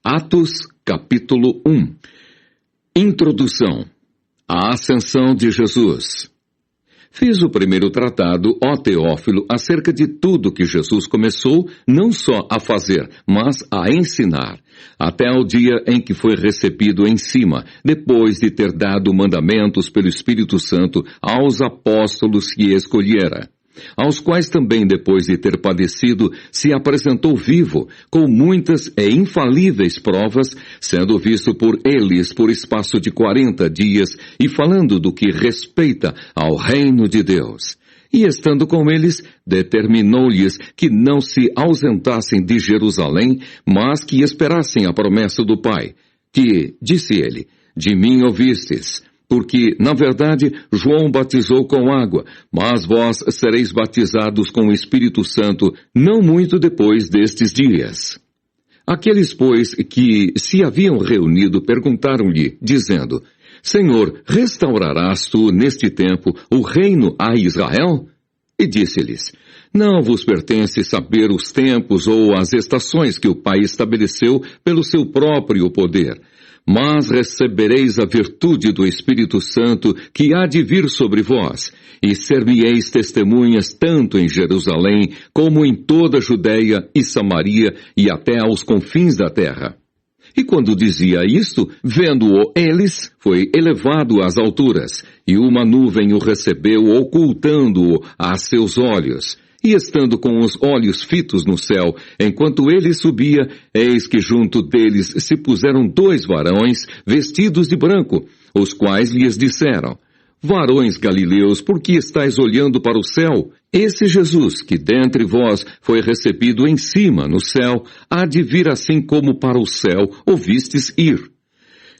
Atos, capítulo 1. Introdução. A ascensão de Jesus. Fiz o primeiro tratado, ó Teófilo, acerca de tudo que Jesus começou não só a fazer, mas a ensinar, até ao dia em que foi recebido em cima, depois de ter dado mandamentos pelo Espírito Santo aos apóstolos que escolhera, aos quais também, depois de ter padecido, se apresentou vivo, com muitas e infalíveis provas, sendo visto por eles por espaço de 40 dias, e falando do que respeita ao reino de Deus. E estando com eles, determinou-lhes que não se ausentassem de Jerusalém, mas que esperassem a promessa do Pai, que, disse ele, de mim ouvistes. Porque, na verdade, João batizou com água, mas vós sereis batizados com o Espírito Santo não muito depois destes dias. Aqueles, pois, que se haviam reunido perguntaram-lhe, dizendo, Senhor, restaurarás tu neste tempo o reino a Israel? E disse-lhes, não vos pertence saber os tempos ou as estações que o Pai estabeleceu pelo seu próprio poder, mas recebereis a virtude do Espírito Santo que há de vir sobre vós, e ser-me-eis testemunhas tanto em Jerusalém como em toda a Judeia e Samaria e até aos confins da terra. E quando dizia isto, vendo-o eles, foi elevado às alturas, e uma nuvem o recebeu, ocultando-o a seus olhos. E estando com os olhos fitos no céu, enquanto ele subia, eis que junto deles se puseram 2 varões vestidos de branco, os quais lhes disseram, Varões galileus, por que estáis olhando para o céu? Esse Jesus, que dentre vós foi recebido em cima no céu, há de vir assim como para o céu o vistes ir.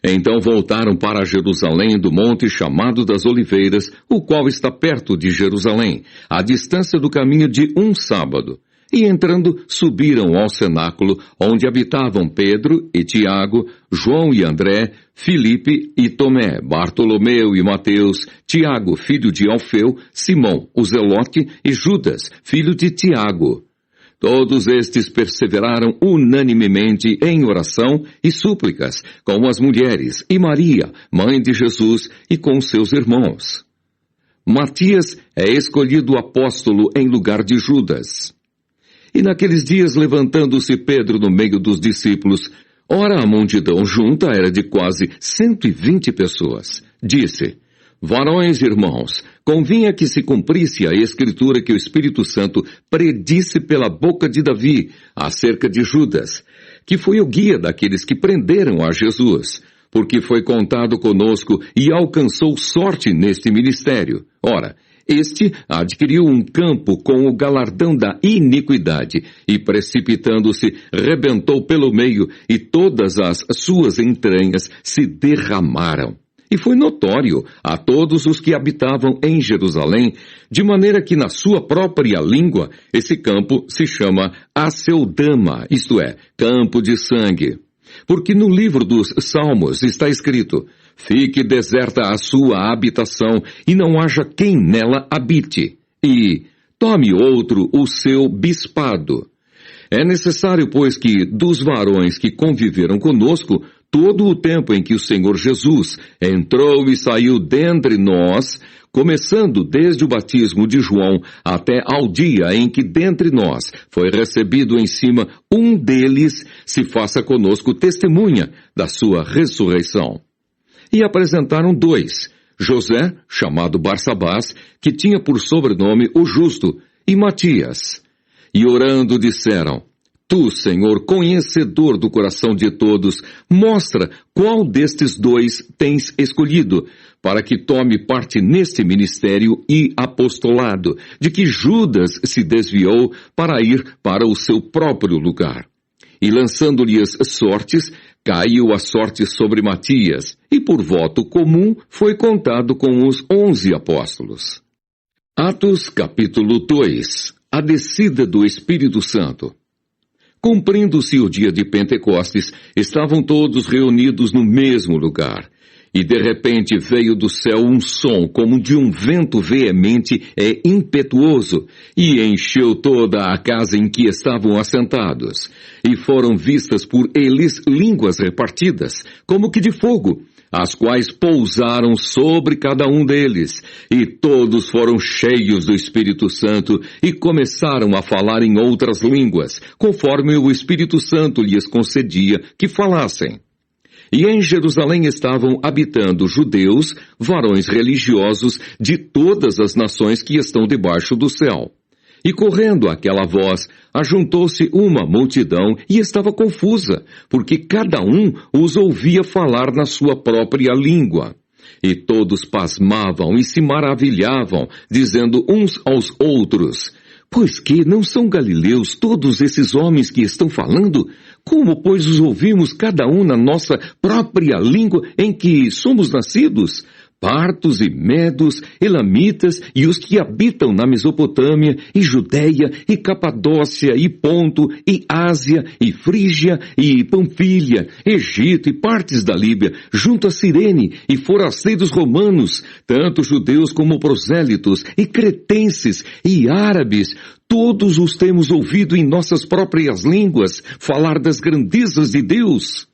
Então voltaram para Jerusalém do monte chamado das Oliveiras, o qual está perto de Jerusalém, à distância do caminho de 1 sábado. E entrando, subiram ao cenáculo, onde habitavam Pedro e Tiago, João e André, Filipe e Tomé, Bartolomeu e Mateus, Tiago, filho de Alfeu, Simão, o Zelote, e Judas, filho de Tiago. Todos estes perseveraram unanimemente em oração e súplicas, com as mulheres e Maria, mãe de Jesus, e com seus irmãos. Matias é escolhido apóstolo em lugar de Judas. E naqueles dias, levantando-se Pedro no meio dos discípulos, ora a multidão junta era de quase 120 pessoas, disse, Varões irmãos, convinha que se cumprisse a escritura que o Espírito Santo predisse pela boca de Davi acerca de Judas, que foi o guia daqueles que prenderam a Jesus, porque foi contado conosco e alcançou sorte neste ministério. Ora, este adquiriu um campo com o galardão da iniquidade e, precipitando-se, rebentou pelo meio e todas as suas entranhas se derramaram. E foi notório a todos os que habitavam em Jerusalém, de maneira que na sua própria língua esse campo se chama Aceldama, isto é, campo de sangue. Porque no livro dos Salmos está escrito, fique deserta a sua habitação e não haja quem nela habite, e tome outro o seu bispado. É necessário, pois, que dos varões que conviveram conosco, todo o tempo em que o Senhor Jesus entrou e saiu dentre nós, começando desde o batismo de João até ao dia em que dentre nós foi recebido em cima um deles, se faça conosco testemunha da sua ressurreição. E apresentaram 2, José, chamado Barsabás, que tinha por sobrenome o Justo, e Matias. E orando disseram, Tu, Senhor, conhecedor do coração de todos, mostra qual destes 2 tens escolhido, para que tome parte neste ministério e apostolado, de que Judas se desviou para ir para o seu próprio lugar. E lançando-lhes sortes, caiu a sorte sobre Matias, e por voto comum foi contado com os 11 apóstolos. Atos capítulo 2. A descida do Espírito Santo. Cumprindo-se o dia de Pentecostes, estavam todos reunidos no mesmo lugar. E de repente veio do céu um som como de um vento veemente e impetuoso, e encheu toda a casa em que estavam assentados. E foram vistas por eles línguas repartidas, como que de fogo, as quais pousaram sobre cada um deles. E todos foram cheios do Espírito Santo e começaram a falar em outras línguas, conforme o Espírito Santo lhes concedia que falassem. E em Jerusalém estavam habitando judeus, varões religiosos de todas as nações que estão debaixo do céu. E correndo aquela voz, ajuntou-se uma multidão e estava confusa, porque cada um os ouvia falar na sua própria língua. E todos pasmavam e se maravilhavam, dizendo uns aos outros: pois que não são galileus todos esses homens que estão falando? Como, pois, os ouvimos cada um na nossa própria língua em que somos nascidos? Partos e medos, elamitas e os que habitam na Mesopotâmia, e Judeia, e Capadócia, e Ponto, e Ásia, e Frígia, e Panfilha, Egito e partes da Líbia, junto a Cirene, e forasteiros romanos, tanto judeus como prosélitos, e cretenses, e árabes, todos os temos ouvido em nossas próprias línguas falar das grandezas de Deus.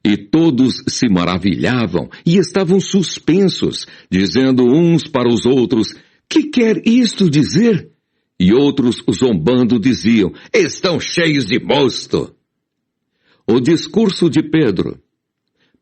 E todos se maravilhavam e estavam suspensos, dizendo uns para os outros: que quer isto dizer? E outros, zombando, diziam: estão cheios de mosto. O discurso de Pedro.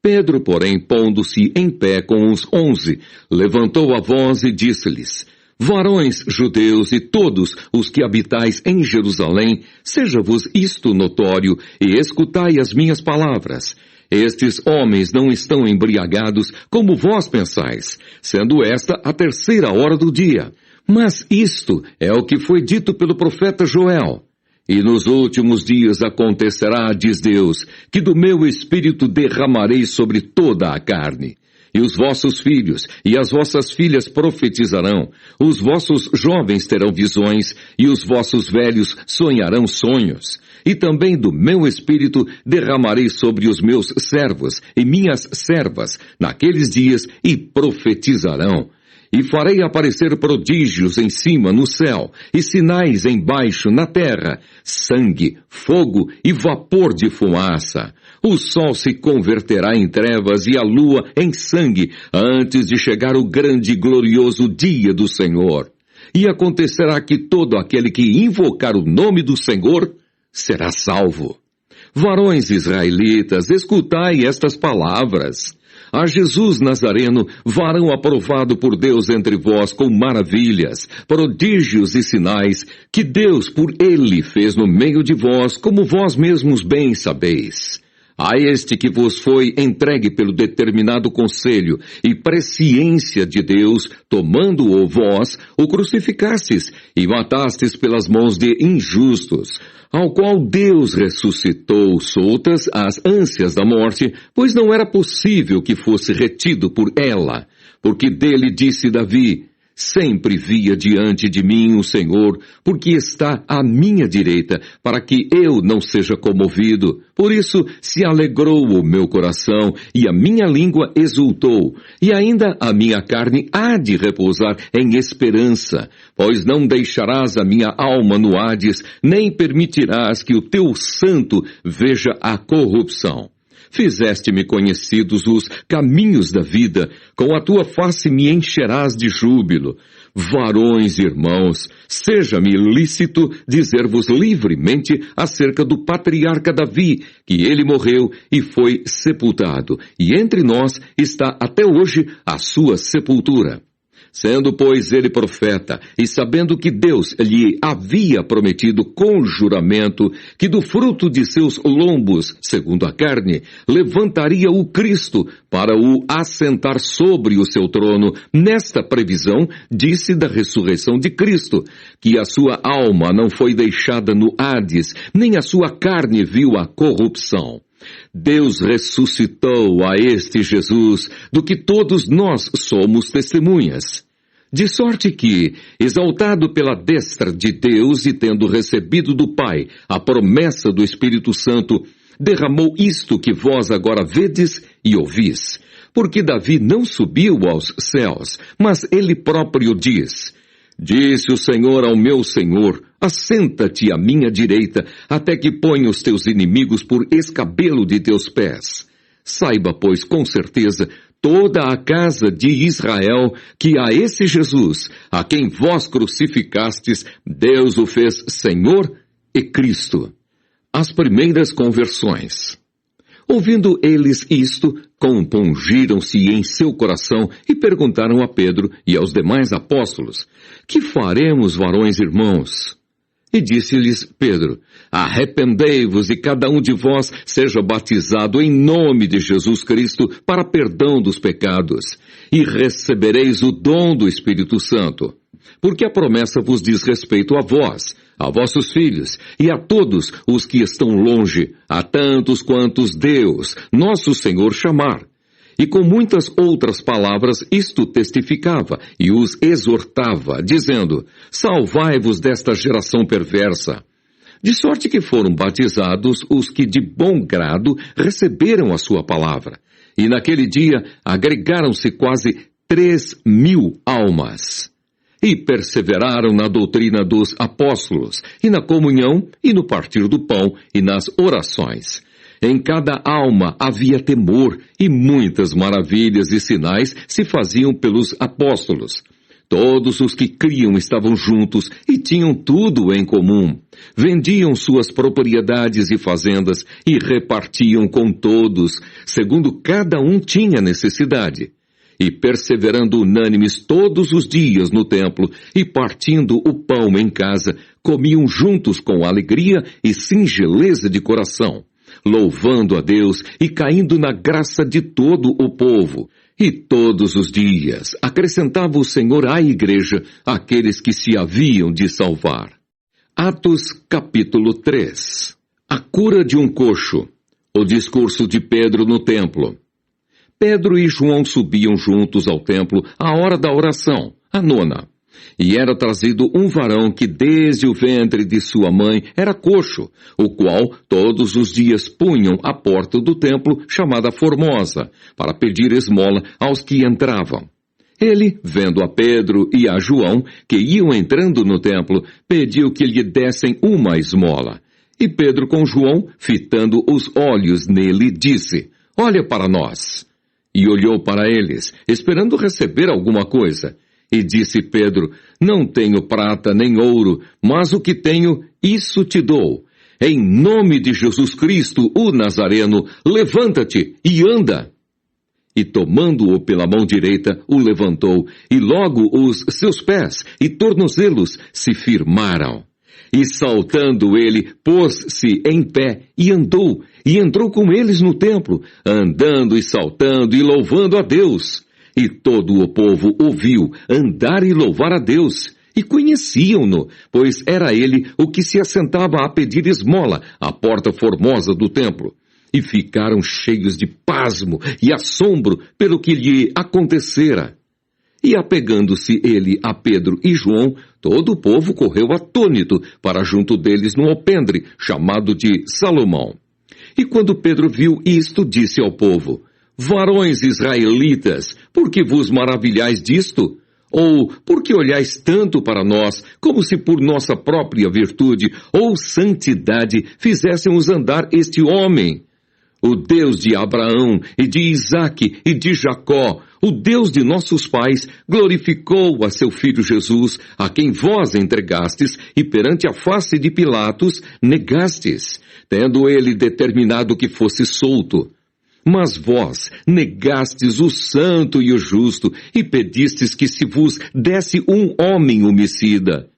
Pedro, porém, pondo-se em pé com os 11, levantou a voz e disse-lhes: varões judeus e todos os que habitais em Jerusalém, seja-vos isto notório e escutai as minhas palavras. Estes homens não estão embriagados como vós pensais, sendo esta a 3ª hora do dia. Mas isto é o que foi dito pelo profeta Joel. E nos últimos dias acontecerá, diz Deus, que do meu espírito derramarei sobre toda a carne. E os vossos filhos e as vossas filhas profetizarão, os vossos jovens terão visões, e os vossos velhos sonharão sonhos. E também do meu espírito derramarei sobre os meus servos e minhas servas naqueles dias, e profetizarão. E farei aparecer prodígios em cima no céu, e sinais embaixo na terra, sangue, fogo e vapor de fumaça. O sol se converterá em trevas e a lua em sangue, antes de chegar o grande e glorioso dia do Senhor. E acontecerá que todo aquele que invocar o nome do Senhor será salvo. Varões israelitas, escutai estas palavras. A Jesus Nazareno, varão aprovado por Deus entre vós com maravilhas, prodígios e sinais, que Deus por ele fez no meio de vós, como vós mesmos bem sabeis. A este que vos foi entregue pelo determinado conselho e presciência de Deus, tomando-o vós, o crucificastes e matastes pelas mãos de injustos, ao qual Deus ressuscitou soltas as ânsias da morte, pois não era possível que fosse retido por ela, porque dele disse Davi: sempre via diante de mim o Senhor, porque está à minha direita, para que eu não seja comovido. Por isso se alegrou o meu coração, e a minha língua exultou, e ainda a minha carne há de repousar em esperança, pois não deixarás a minha alma no Hades, nem permitirás que o teu santo veja a corrupção. Fizeste-me conhecidos os caminhos da vida, com a tua face me encherás de júbilo. Varões, irmãos, seja-me lícito dizer-vos livremente acerca do patriarca Davi, que ele morreu e foi sepultado, e entre nós está até hoje a sua sepultura. Sendo, pois, ele profeta, e sabendo que Deus lhe havia prometido com juramento que do fruto de seus lombos, segundo a carne, levantaria o Cristo para o assentar sobre o seu trono, nesta previsão, disse da ressurreição de Cristo, que a sua alma não foi deixada no Hades, nem a sua carne viu a corrupção. Deus ressuscitou a este Jesus, do que todos nós somos testemunhas. De sorte que, exaltado pela destra de Deus e tendo recebido do Pai a promessa do Espírito Santo, derramou isto que vós agora vedes e ouvis. porque Davi não subiu aos céus, mas ele próprio diz: Disse o Senhor ao meu Senhor, assenta-te à minha direita, até que ponha os teus inimigos por escabelo de teus pés. Saiba, pois, com certeza, toda a casa de Israel, que a esse Jesus, a quem vós crucificastes, Deus o fez Senhor e Cristo. As primeiras conversões. Ouvindo eles isto, compungiram-se em seu coração e perguntaram a Pedro e aos demais apóstolos: Que faremos, varões irmãos? E disse-lhes Pedro: Arrependei-vos e cada um de vós seja batizado em nome de Jesus Cristo para perdão dos pecados, e recebereis o dom do Espírito Santo. Porque a promessa vos diz respeito a vós, a vossos filhos e a todos os que estão longe, a tantos quantos Deus, nosso Senhor, chamar. E com muitas outras palavras isto testificava e os exortava, dizendo: Salvai-vos desta geração perversa. De sorte que foram batizados os que de bom grado receberam a sua palavra. E naquele dia agregaram-se quase 3.000 almas. E perseveraram na doutrina dos apóstolos, e na comunhão, e no partir do pão, e nas orações. Em cada alma havia temor, e muitas maravilhas e sinais se faziam pelos apóstolos. Todos os que criam estavam juntos e tinham tudo em comum. Vendiam suas propriedades e fazendas e repartiam com todos, segundo cada um tinha necessidade. E perseverando unânimes todos os dias no templo e partindo o pão em casa, comiam juntos com alegria e singeleza de coração, louvando a Deus e caindo na graça de todo o povo. E todos os dias acrescentava o Senhor à igreja aqueles que se haviam de salvar. Atos capítulo 3. A cura de um coxo. O discurso de Pedro no templo. Pedro e João subiam juntos ao templo à hora da oração, a 9ª. E era trazido um varão que desde o ventre de sua mãe era coxo, o qual todos os dias punham à porta do templo chamada Formosa, para pedir esmola aos que entravam. Ele, vendo a Pedro e a João, que iam entrando no templo, pediu que lhe dessem uma esmola. E Pedro com João, fitando os olhos nele, disse: Olha para nós. E olhou para eles, esperando receber alguma coisa. E disse Pedro: Não tenho prata nem ouro, mas o que tenho, isso te dou. Em nome de Jesus Cristo, o Nazareno, levanta-te e anda. E tomando-o pela mão direita, o levantou, e logo os seus pés e tornozelos se firmaram. E saltando ele, pôs-se em pé e andou, e entrou com eles no templo, andando e saltando e louvando a Deus. E todo o povo ouviu andar e louvar a Deus, e conheciam-no, pois era ele o que se assentava a pedir esmola à porta formosa do templo. E ficaram cheios de pasmo e assombro pelo que lhe acontecera. E apegando-se ele a Pedro e João, todo o povo correu atônito para junto deles no alpendre, chamado de Salomão. E quando Pedro viu isto, disse ao povo: Varões israelitas, por que vos maravilhais disto? Ou por que olhais tanto para nós, como se por nossa própria virtude ou santidade fizéssemos andar este homem? O Deus de Abraão e de Isaque e de Jacó, o Deus de nossos pais, glorificou a seu filho Jesus, a quem vós entregastes e perante a face de Pilatos negastes, tendo ele determinado que fosse solto. Mas vós negastes o santo e o justo e pedistes que se vos desse um homem homicida.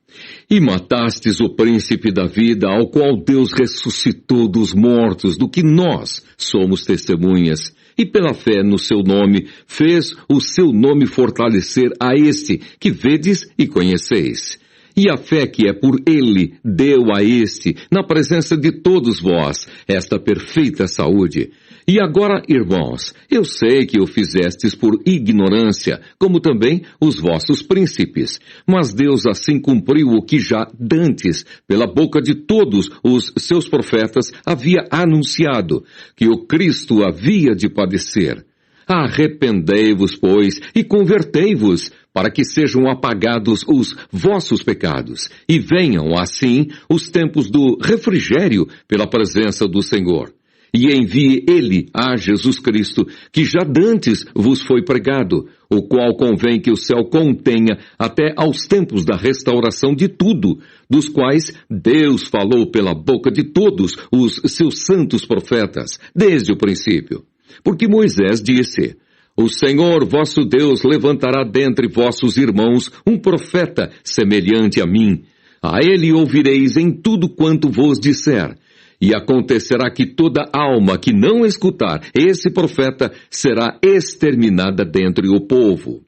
E matastes o príncipe da vida, ao qual Deus ressuscitou dos mortos, do que nós somos testemunhas. E pela fé no seu nome, fez o seu nome fortalecer a este, que vedes e conheceis. E a fé que é por ele, deu a este, na presença de todos vós, esta perfeita saúde. E agora, irmãos, eu sei que o fizestes por ignorância, como também os vossos príncipes. Mas Deus assim cumpriu o que já dantes, pela boca de todos os seus profetas, havia anunciado, que o Cristo havia de padecer. Arrependei-vos, pois, e convertei-vos, para que sejam apagados os vossos pecados, e venham, assim, os tempos do refrigério pela presença do Senhor. E envie Ele a Jesus Cristo, que já dantes vos foi pregado, o qual convém que o céu contenha até aos tempos da restauração de tudo, dos quais Deus falou pela boca de todos os seus santos profetas, desde o princípio. Porque Moisés disse: o Senhor vosso Deus levantará dentre vossos irmãos um profeta semelhante a mim. A ele ouvireis em tudo quanto vos disser. E acontecerá que toda alma que não escutar esse profeta será exterminada dentre o povo.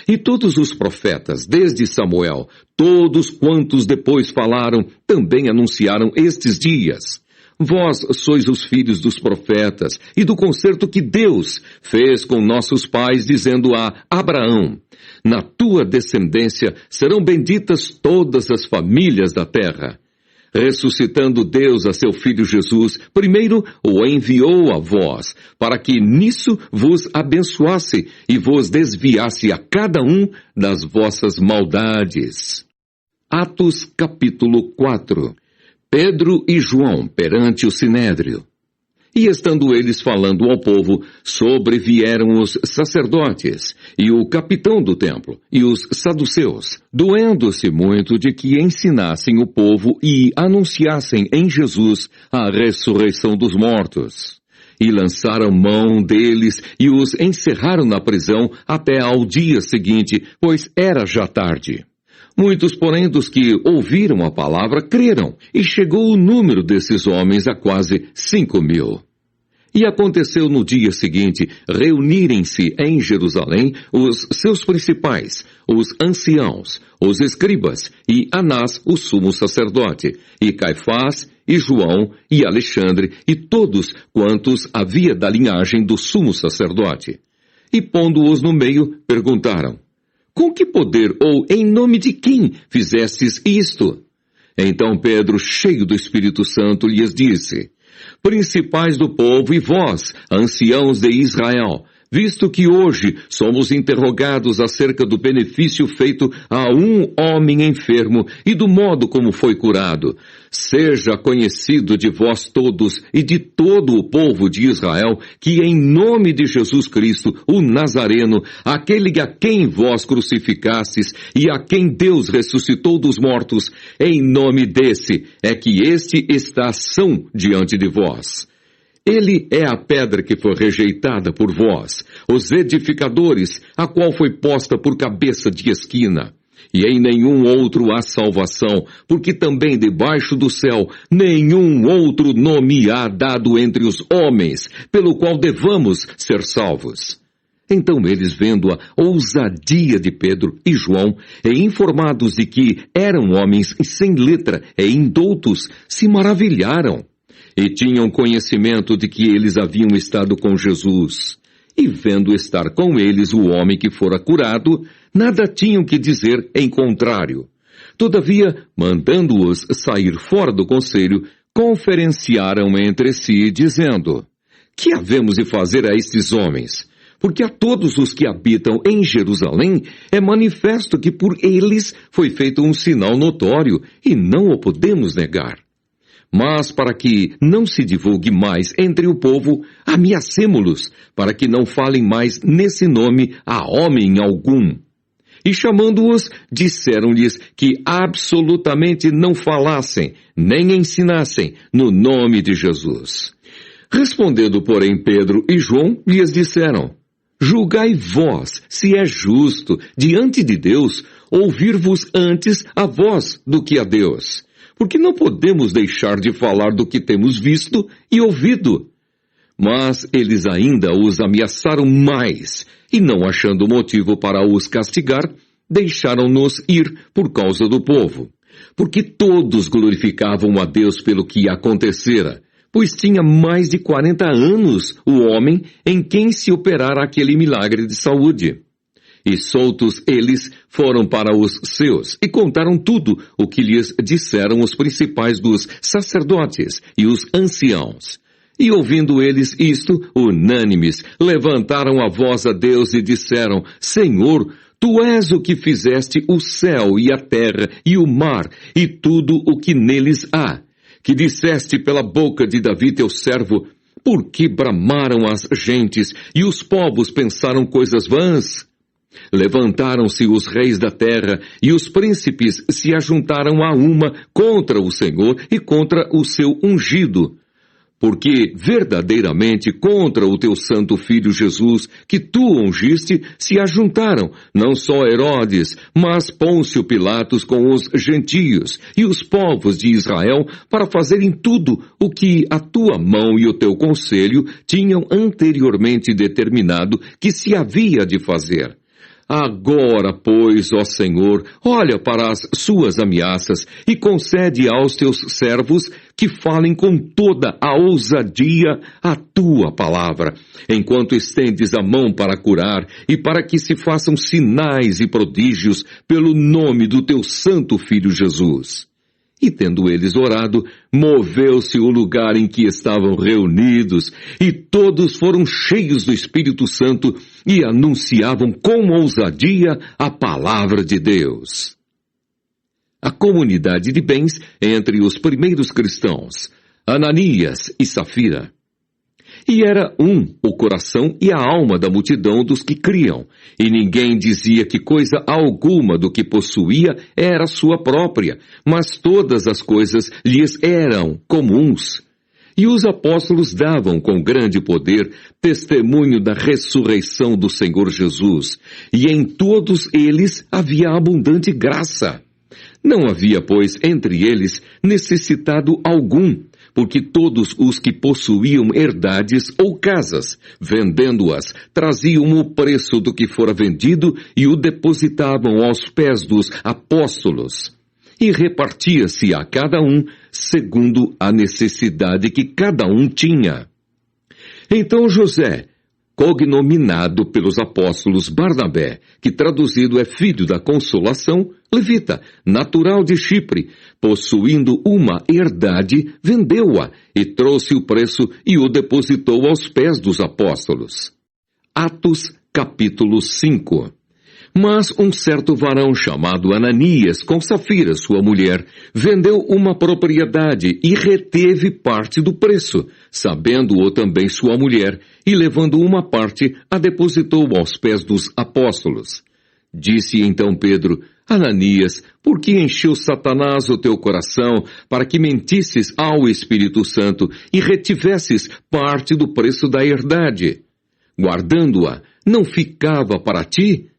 E todos os profetas, desde Samuel, todos quantos depois falaram, também anunciaram estes dias. Vós sois os filhos dos profetas e do concerto que Deus fez com nossos pais, dizendo a Abraão: na tua descendência serão benditas todas as famílias da terra. Ressuscitando Deus a seu Filho Jesus, primeiro o enviou a vós, para que nisso vos abençoasse e vos desviasse a cada um das vossas maldades. Atos capítulo 4. Pedro e João perante o Sinédrio. E estando eles falando ao povo, sobrevieram os sacerdotes, e o capitão do templo, e os saduceus, doendo-se muito de que ensinassem o povo e anunciassem em Jesus a ressurreição dos mortos. E lançaram mão deles e os encerraram na prisão até ao dia seguinte, pois era já tarde. Muitos, porém, dos que ouviram a palavra, creram, e chegou o número desses homens a quase 5.000. E aconteceu no dia seguinte reunirem-se em Jerusalém os seus principais, os anciãos, os escribas, e Anás, o sumo sacerdote, e Caifás, e João, e Alexandre, e todos quantos havia da linhagem do sumo sacerdote. E pondo-os no meio, perguntaram: com que poder ou em nome de quem fizestes isto? Então Pedro, cheio do Espírito Santo, lhes disse: principais do povo e vós, anciãos de Israel, visto que hoje somos interrogados acerca do benefício feito a um homem enfermo e do modo como foi curado, seja conhecido de vós todos e de todo o povo de Israel, que em nome de Jesus Cristo, o Nazareno, aquele a quem vós crucificastes e a quem Deus ressuscitou dos mortos, em nome desse é que este está são diante de vós. Ele é a pedra que foi rejeitada por vós, os edificadores, a qual foi posta por cabeça de esquina. E em nenhum outro há salvação, porque também debaixo do céu nenhum outro nome há dado entre os homens, pelo qual devamos ser salvos. Então eles, vendo a ousadia de Pedro e João, e informados de que eram homens sem letra e indoutos, se maravilharam. E tinham conhecimento de que eles haviam estado com Jesus. E vendo estar com eles o homem que fora curado, nada tinham que dizer em contrário. Todavia, mandando-os sair fora do conselho, conferenciaram entre si, dizendo: que havemos de fazer a estes homens? Porque a todos os que habitam em Jerusalém é manifesto que por eles foi feito um sinal notório, e não o podemos negar. Mas para que não se divulgue mais entre o povo, ameacemo-los, para que não falem mais nesse nome a homem algum. E chamando-os, disseram-lhes que absolutamente não falassem, nem ensinassem, no nome de Jesus. Respondendo, porém, Pedro e João, lhes disseram: julgai vós se é justo, diante de Deus, ouvir-vos antes a vós do que a Deus. Porque não podemos deixar de falar do que temos visto e ouvido. Mas eles ainda os ameaçaram mais, e não achando motivo para os castigar, deixaram-nos ir por causa do povo. Porque todos glorificavam a Deus pelo que acontecera, pois tinha mais de 40 anos o homem em quem se operara aquele milagre de saúde. E soltos eles foram para os seus, e contaram tudo o que lhes disseram os principais dos sacerdotes e os anciãos. E ouvindo eles isto, unânimes, levantaram a voz a Deus e disseram: Senhor, Tu és o que fizeste o céu e a terra e o mar e tudo o que neles há, que disseste pela boca de Davi teu servo: por que bramaram as gentes e os povos pensaram coisas vãs? Levantaram-se os reis da terra e os príncipes se ajuntaram a uma contra o Senhor e contra o seu ungido. Porque verdadeiramente contra o teu santo filho Jesus, que tu ungiste, se ajuntaram, não só Herodes, mas Pôncio Pilatos com os gentios e os povos de Israel, para fazerem tudo o que a tua mão e o teu conselho tinham anteriormente determinado que se havia de fazer. Agora, pois, ó Senhor, olha para as suas ameaças e concede aos teus servos que falem com toda a ousadia a tua palavra, enquanto estendes a mão para curar e para que se façam sinais e prodígios pelo nome do teu santo Filho Jesus. E tendo eles orado, moveu-se o lugar em que estavam reunidos, e todos foram cheios do Espírito Santo e anunciavam com ousadia a palavra de Deus. A comunidade de bens entre os primeiros cristãos, Ananias e Safira. E era o coração e a alma da multidão dos que criam, e ninguém dizia que coisa alguma do que possuía era sua própria, mas todas as coisas lhes eram comuns. E os apóstolos davam com grande poder testemunho da ressurreição do Senhor Jesus, e em todos eles havia abundante graça. Não havia, pois, entre eles necessitado algum, porque todos os que possuíam herdades ou casas, vendendo-as, traziam o preço do que fora vendido e o depositavam aos pés dos apóstolos. E repartia-se a cada um segundo a necessidade que cada um tinha. Então José, cognominado pelos apóstolos Barnabé, que traduzido é filho da consolação, levita, natural de Chipre, possuindo uma herdade, vendeu-a e trouxe o preço e o depositou aos pés dos apóstolos. Atos, capítulo 5. Mas um certo varão chamado Ananias, com Safira, sua mulher, vendeu uma propriedade e reteve parte do preço, sabendo-o também sua mulher, e levando uma parte, a depositou aos pés dos apóstolos. Disse então Pedro: Ananias, por que encheu Satanás o teu coração para que mentisses ao Espírito Santo e retivesses parte do preço da herdade? Guardando-a, não ficava para ti?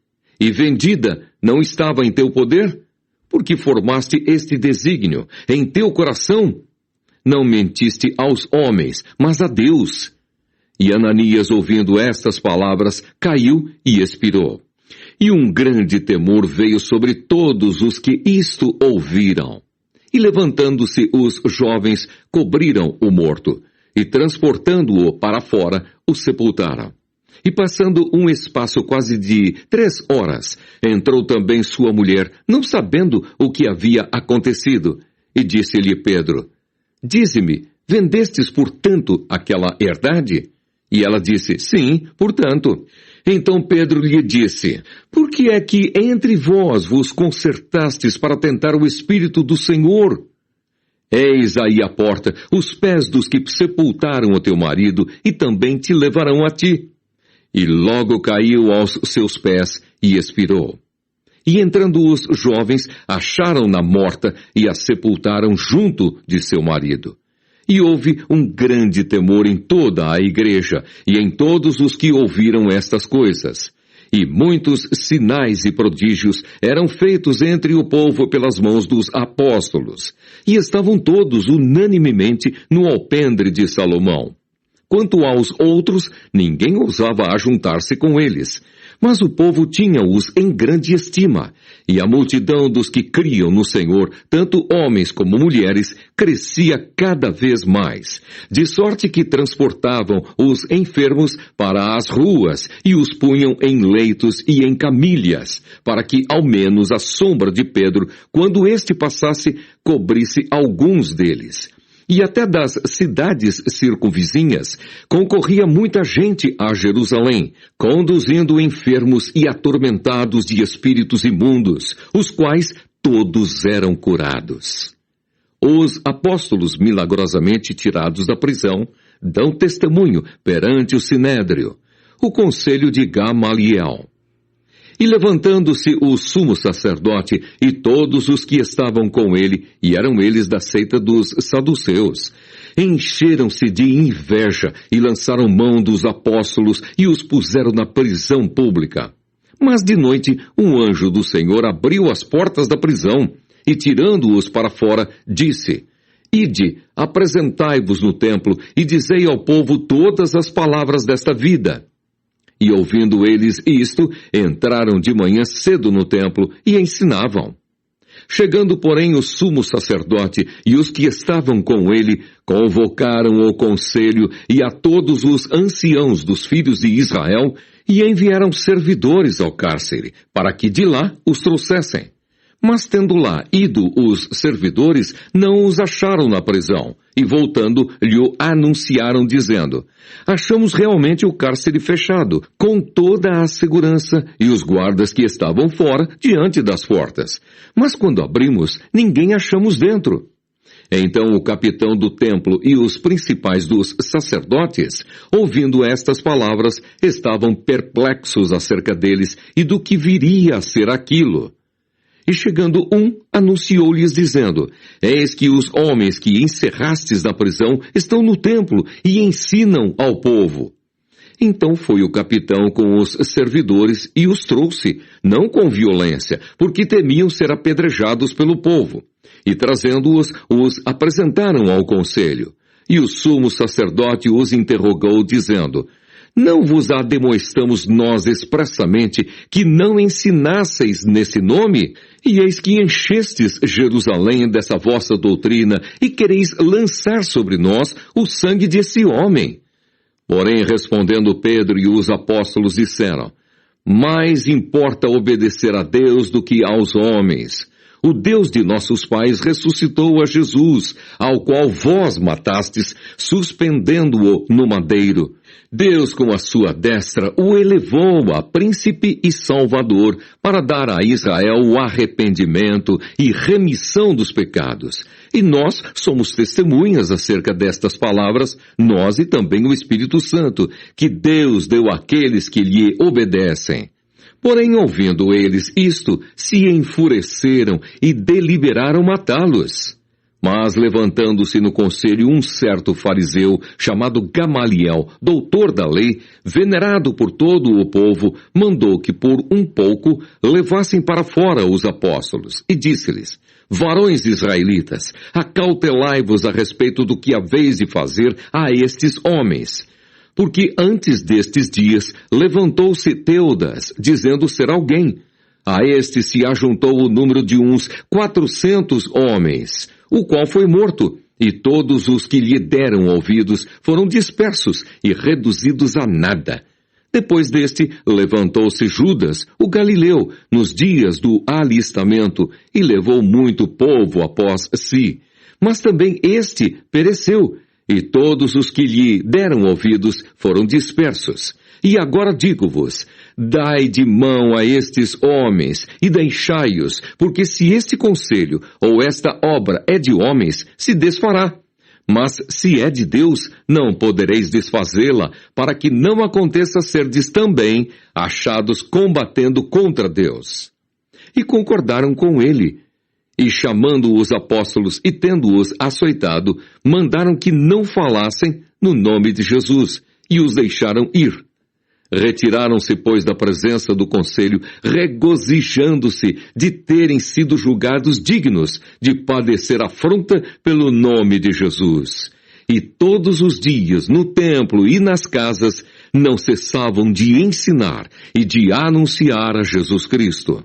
E vendida, não estava em teu poder? Porque formaste este desígnio em teu coração? Não mentiste aos homens, mas a Deus. E Ananias, ouvindo estas palavras, caiu e expirou. E um grande temor veio sobre todos os que isto ouviram. E levantando-se os jovens, cobriram o morto, e transportando-o para fora, o sepultaram. E passando um espaço quase de 3 horas, entrou também sua mulher, não sabendo o que havia acontecido. E disse-lhe Pedro: Dize-me, vendestes portanto aquela herdade? E ela disse: Sim, portanto. Então Pedro lhe disse: Por que é que entre vós vos concertastes para tentar o Espírito do Senhor? Eis aí a porta, os pés dos que sepultaram o teu marido, e também te levarão a ti. E logo caiu aos seus pés e expirou. E entrando os jovens, acharam-na morta e a sepultaram junto de seu marido. E houve um grande temor em toda a igreja e em todos os que ouviram estas coisas. E muitos sinais e prodígios eram feitos entre o povo pelas mãos dos apóstolos. E estavam todos unanimemente no alpendre de Salomão. Quanto aos outros, ninguém ousava ajuntar-se com eles. Mas o povo tinha-os em grande estima, e a multidão dos que criam no Senhor, tanto homens como mulheres, crescia cada vez mais, de sorte que transportavam os enfermos para as ruas e os punham em leitos e em camilhas, para que ao menos a sombra de Pedro, quando este passasse, cobrisse alguns deles. e até das cidades circunvizinhas, concorria muita gente a Jerusalém, conduzindo enfermos e atormentados de espíritos imundos, os quais todos eram curados. Os apóstolos, milagrosamente tirados da prisão, dão testemunho perante o Sinédrio, o conselho de Gamaliel. E levantando-se o sumo sacerdote e todos os que estavam com ele, e eram eles da seita dos saduceus, encheram-se de inveja e lançaram mão dos apóstolos e os puseram na prisão pública. Mas de noite um anjo do Senhor abriu as portas da prisão e, tirando-os para fora, disse: Ide, apresentai-vos no templo e dizei ao povo todas as palavras desta vida. E ouvindo eles isto, entraram de manhã cedo no templo e ensinavam. Chegando, porém, o sumo sacerdote e os que estavam com ele, convocaram o conselho e a todos os anciãos dos filhos de Israel e enviaram servidores ao cárcere, para que de lá os trouxessem. Mas tendo lá ido os servidores, não os acharam na prisão, e voltando, lhe anunciaram, dizendo: Achamos realmente o cárcere fechado, com toda a segurança, e os guardas que estavam fora, diante das portas. Mas quando abrimos, ninguém achamos dentro. Então o capitão do templo e os principais dos sacerdotes, ouvindo estas palavras, estavam perplexos acerca deles e do que viria a ser aquilo. E chegando anunciou-lhes dizendo: Eis que os homens que encerrastes na prisão estão no templo e ensinam ao povo. Então foi o capitão com os servidores e os trouxe, não com violência, porque temiam ser apedrejados pelo povo. E trazendo-os, os apresentaram ao conselho. E o sumo sacerdote os interrogou, dizendo: Não vos ademoestamos nós expressamente que não ensinasseis nesse nome? E eis que enchestes Jerusalém dessa vossa doutrina e quereis lançar sobre nós o sangue desse homem. Porém, respondendo Pedro e os apóstolos disseram: Mais importa obedecer a Deus do que aos homens. O Deus de nossos pais ressuscitou a Jesus, ao qual vós matastes, suspendendo-o no madeiro. Deus, com a sua destra, o elevou a príncipe e salvador, para dar a Israel o arrependimento e remissão dos pecados. E nós somos testemunhas acerca destas palavras, nós e também o Espírito Santo, que Deus deu àqueles que lhe obedecem. Porém, ouvindo eles isto, se enfureceram e deliberaram matá-los. Mas, levantando-se no conselho um certo fariseu, chamado Gamaliel, doutor da lei, venerado por todo o povo, mandou que por um pouco levassem para fora os apóstolos, e disse-lhes: Varões israelitas, acautelai-vos a respeito do que haveis de fazer a estes homens. Porque antes destes dias levantou-se Teudas, dizendo ser alguém. A este se ajuntou o número de uns 400 homens, o qual foi morto, e todos os que lhe deram ouvidos foram dispersos e reduzidos a nada. Depois deste, levantou-se Judas, o Galileu, nos dias do alistamento, e levou muito povo após si. Mas também este pereceu, e todos os que lhe deram ouvidos foram dispersos. E agora digo-vos: dai de mão a estes homens e deixai-os, porque se este conselho ou esta obra é de homens, se desfará. Mas se é de Deus, não podereis desfazê-la, para que não aconteça serdes também achados combatendo contra Deus. E concordaram com ele. E chamando os apóstolos e tendo-os açoitado, mandaram que não falassem no nome de Jesus, e os deixaram ir. Retiraram-se, pois, da presença do conselho, regozijando-se de terem sido julgados dignos de padecer afronta pelo nome de Jesus. E todos os dias, no templo e nas casas, não cessavam de ensinar e de anunciar a Jesus Cristo.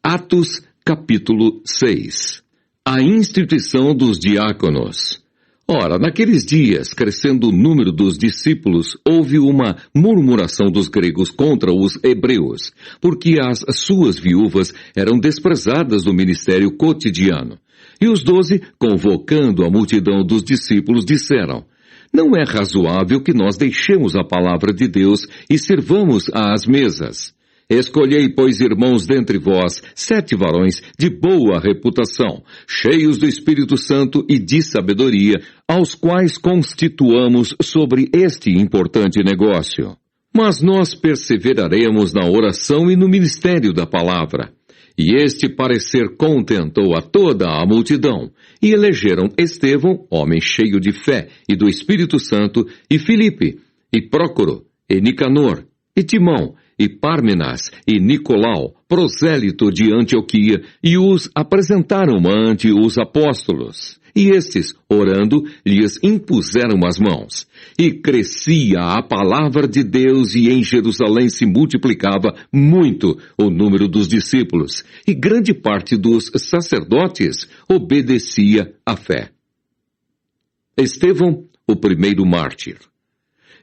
Atos capítulo 6. A instituição dos diáconos. Ora, naqueles dias, crescendo o número dos discípulos, houve uma murmuração dos gregos contra os hebreus, porque as suas viúvas eram desprezadas do ministério cotidiano. E os 12, convocando a multidão dos discípulos, disseram: Não é razoável que nós deixemos a palavra de Deus e sirvamos às mesas. Escolhei, pois, irmãos, dentre vós, 7 varões de boa reputação, cheios do Espírito Santo e de sabedoria, aos quais constituamos sobre este importante negócio. Mas nós perseveraremos na oração e no ministério da palavra. E este parecer contentou a toda a multidão, e elegeram Estevão, homem cheio de fé e do Espírito Santo, e Filipe, e Prócoro, e Nicanor, e Timão, e Pármenas, e Nicolau, prosélito de Antioquia, e os apresentaram ante os apóstolos. E estes, orando, lhes impuseram as mãos. E crescia a palavra de Deus, e em Jerusalém se multiplicava muito o número dos discípulos, e grande parte dos sacerdotes obedecia à fé. Estevão, o primeiro mártir.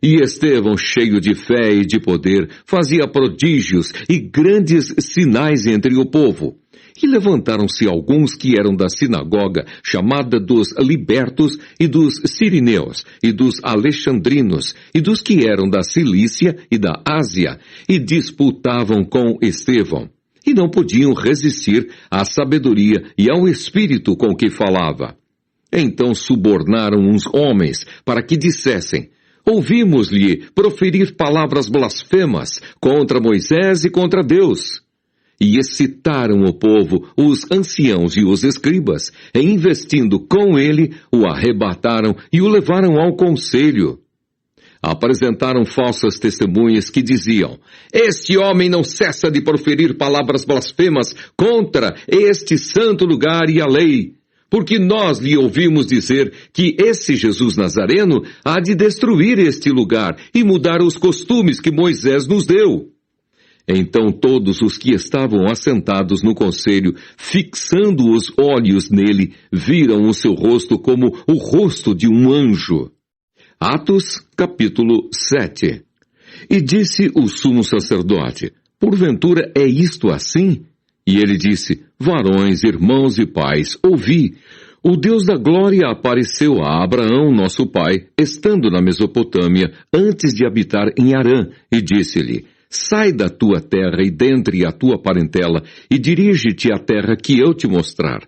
E Estevão, cheio de fé e de poder, fazia prodígios e grandes sinais entre o povo. E levantaram-se alguns que eram da sinagoga, chamada dos libertos, e dos sirineus, e dos alexandrinos, e dos que eram da Cilícia e da Ásia, e disputavam com Estevão. E não podiam resistir à sabedoria e ao espírito com que falava. Então subornaram uns homens para que dissessem: Ouvimos-lhe proferir palavras blasfemas contra Moisés e contra Deus. E excitaram o povo, os anciãos e os escribas, e investindo com ele, o arrebataram e o levaram ao conselho. Apresentaram falsas testemunhas que diziam: Este homem não cessa de proferir palavras blasfemas contra este santo lugar e a lei. Porque nós lhe ouvimos dizer que esse Jesus Nazareno há de destruir este lugar e mudar os costumes que Moisés nos deu. Então todos os que estavam assentados no conselho, fixando os olhos nele, viram o seu rosto como o rosto de um anjo. Atos, capítulo 7. E disse o sumo sacerdote: Porventura é isto assim? E ele disse: Varões, irmãos e pais, ouvi. O Deus da glória apareceu a Abraão, nosso pai, estando na Mesopotâmia, antes de habitar em Harã, e disse-lhe: Sai da tua terra e dentre a tua parentela, e dirige-te à terra que eu te mostrar.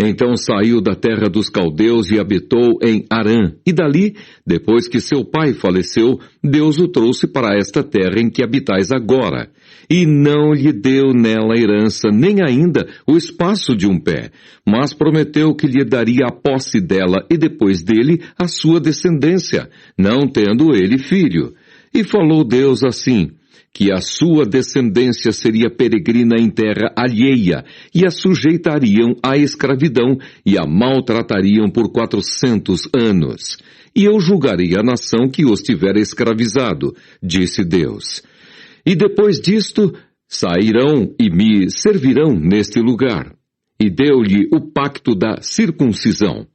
Então saiu da terra dos caldeus e habitou em Harã, e dali, depois que seu pai faleceu, Deus o trouxe para esta terra em que habitais agora. E não lhe deu nela herança, nem ainda o espaço de um pé, mas prometeu que lhe daria a posse dela e depois dele a sua descendência, não tendo ele filho. E falou Deus assim: que a sua descendência seria peregrina em terra alheia, e a sujeitariam à escravidão, e a maltratariam por 400 anos. E eu julgarei a nação que os tiver escravizado, disse Deus. E depois disto, sairão e me servirão neste lugar. E deu-lhe o pacto da circuncisão.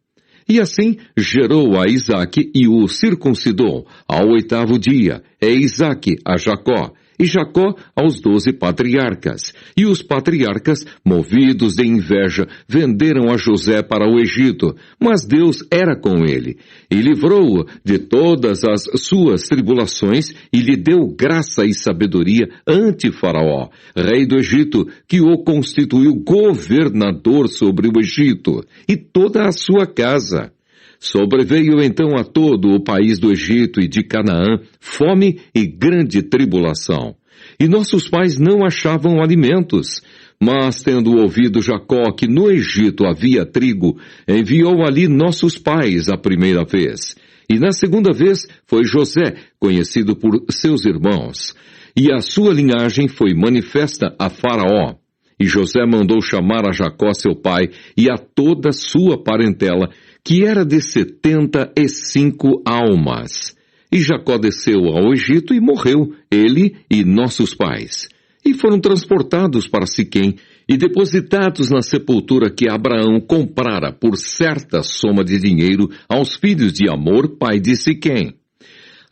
E assim gerou a Isaque e o circuncidou ao 8º dia, Isaque a Jacó, e Jacó aos 12 patriarcas. E os patriarcas, movidos de inveja, venderam a José para o Egito, mas Deus era com ele, e livrou-o de todas as suas tribulações, e lhe deu graça e sabedoria ante Faraó, rei do Egito, que o constituiu governador sobre o Egito, e toda a sua casa. Sobreveio então a todo o país do Egito e de Canaã fome e grande tribulação. E nossos pais não achavam alimentos. Mas, tendo ouvido Jacó que no Egito havia trigo, enviou ali nossos pais a primeira vez. E na segunda vez foi José, conhecido por seus irmãos. E a sua linhagem foi manifesta a Faraó. E José mandou chamar a Jacó seu pai e a toda sua parentela, que era de 75 almas. E Jacó desceu ao Egito e morreu, ele e nossos pais. E foram transportados para Siquém e depositados na sepultura que Abraão comprara por certa soma de dinheiro aos filhos de Amor, pai de Siquém.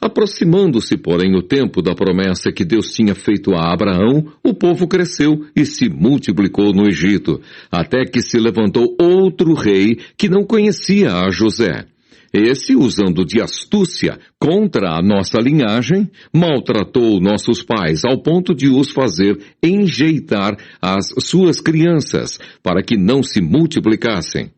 Aproximando-se, porém, o tempo da promessa que Deus tinha feito a Abraão, o povo cresceu e se multiplicou no Egito, até que se levantou outro rei que não conhecia a José. Esse, usando de astúcia contra a nossa linhagem, maltratou nossos pais ao ponto de os fazer enjeitar as suas crianças, para que não se multiplicassem.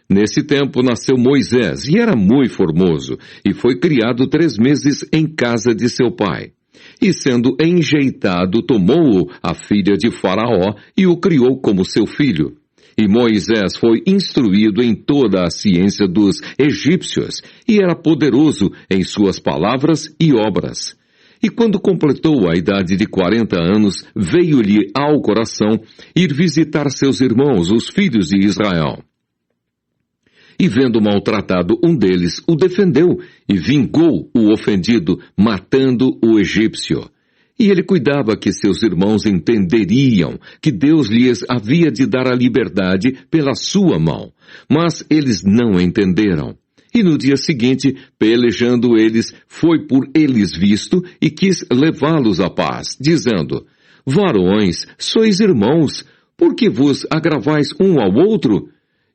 Nesse tempo nasceu Moisés, e era muito formoso, e foi criado 3 meses em casa de seu pai. E sendo enjeitado, tomou-o a filha de Faraó e o criou como seu filho. E Moisés foi instruído em toda a ciência dos egípcios, e era poderoso em suas palavras e obras. E quando completou a idade de 40 anos, veio-lhe ao coração ir visitar seus irmãos, os filhos de Israel. E vendo maltratado um deles, o defendeu e vingou o ofendido, matando o egípcio. E ele cuidava que seus irmãos entenderiam que Deus lhes havia de dar a liberdade pela sua mão. Mas eles não entenderam. E no dia seguinte, pelejando eles, foi por eles visto e quis levá-los à paz, dizendo: Varões, sois irmãos, por que vos agravais um ao outro?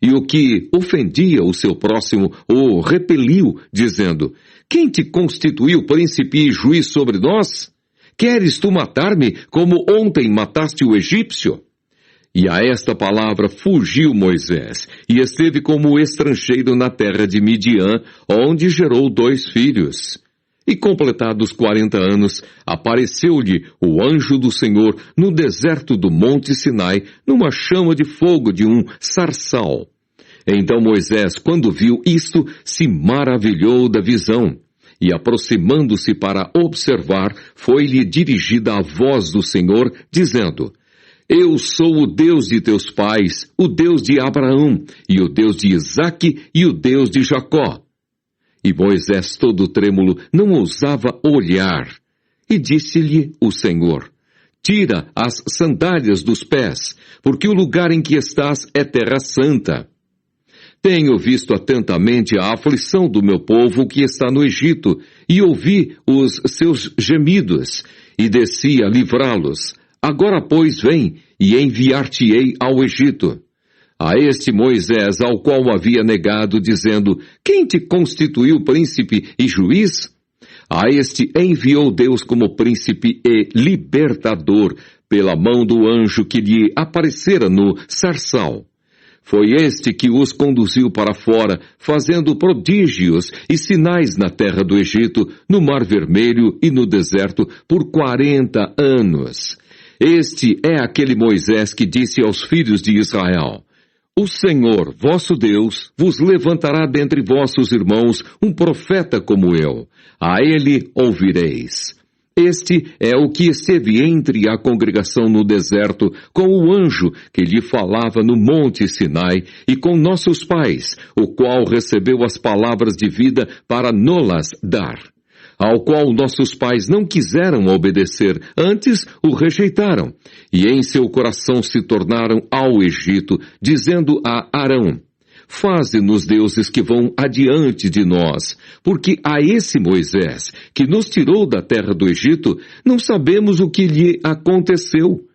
E o que ofendia o seu próximo o repeliu, dizendo: Quem te constituiu príncipe e juiz sobre nós? Queres tu matar-me, como ontem mataste o egípcio? E a esta palavra fugiu Moisés, e esteve como estrangeiro na terra de Midian, onde gerou 2 filhos. E completados 40 anos, apareceu-lhe o anjo do Senhor no deserto do monte Sinai, numa chama de fogo de um sarçal. Então Moisés, quando viu isto, se maravilhou da visão. E aproximando-se para observar, foi-lhe dirigida a voz do Senhor, dizendo: Eu sou o Deus de teus pais, o Deus de Abraão, e o Deus de Isaque, e o Deus de Jacó. E Moisés, todo trêmulo, não ousava olhar. E disse-lhe o Senhor: Tira as sandálias dos pés, porque o lugar em que estás é terra santa. Tenho visto atentamente a aflição do meu povo que está no Egito, e ouvi os seus gemidos, e desci a livrá-los. Agora, pois, vem, e enviar-te-ei ao Egito. A este Moisés, ao qual havia negado, dizendo: Quem te constituiu príncipe e juiz? A este enviou Deus como príncipe e libertador, pela mão do anjo que lhe aparecera no sarçal. Foi este que os conduziu para fora, fazendo prodígios e sinais na terra do Egito, no Mar Vermelho e no deserto, por 40 anos. Este é aquele Moisés que disse aos filhos de Israel: O Senhor, vosso Deus, vos levantará dentre vossos irmãos um profeta como eu. A ele ouvireis. Este é o que esteve entre a congregação no deserto, com o anjo que lhe falava no monte Sinai, e com nossos pais, o qual recebeu as palavras de vida para nolas dar. Ao qual nossos pais não quiseram obedecer, antes o rejeitaram, e em seu coração se tornaram ao Egito, dizendo a Arão: Faze-nos deuses que vão adiante de nós, porque a esse Moisés, que nos tirou da terra do Egito, não sabemos o que lhe aconteceu.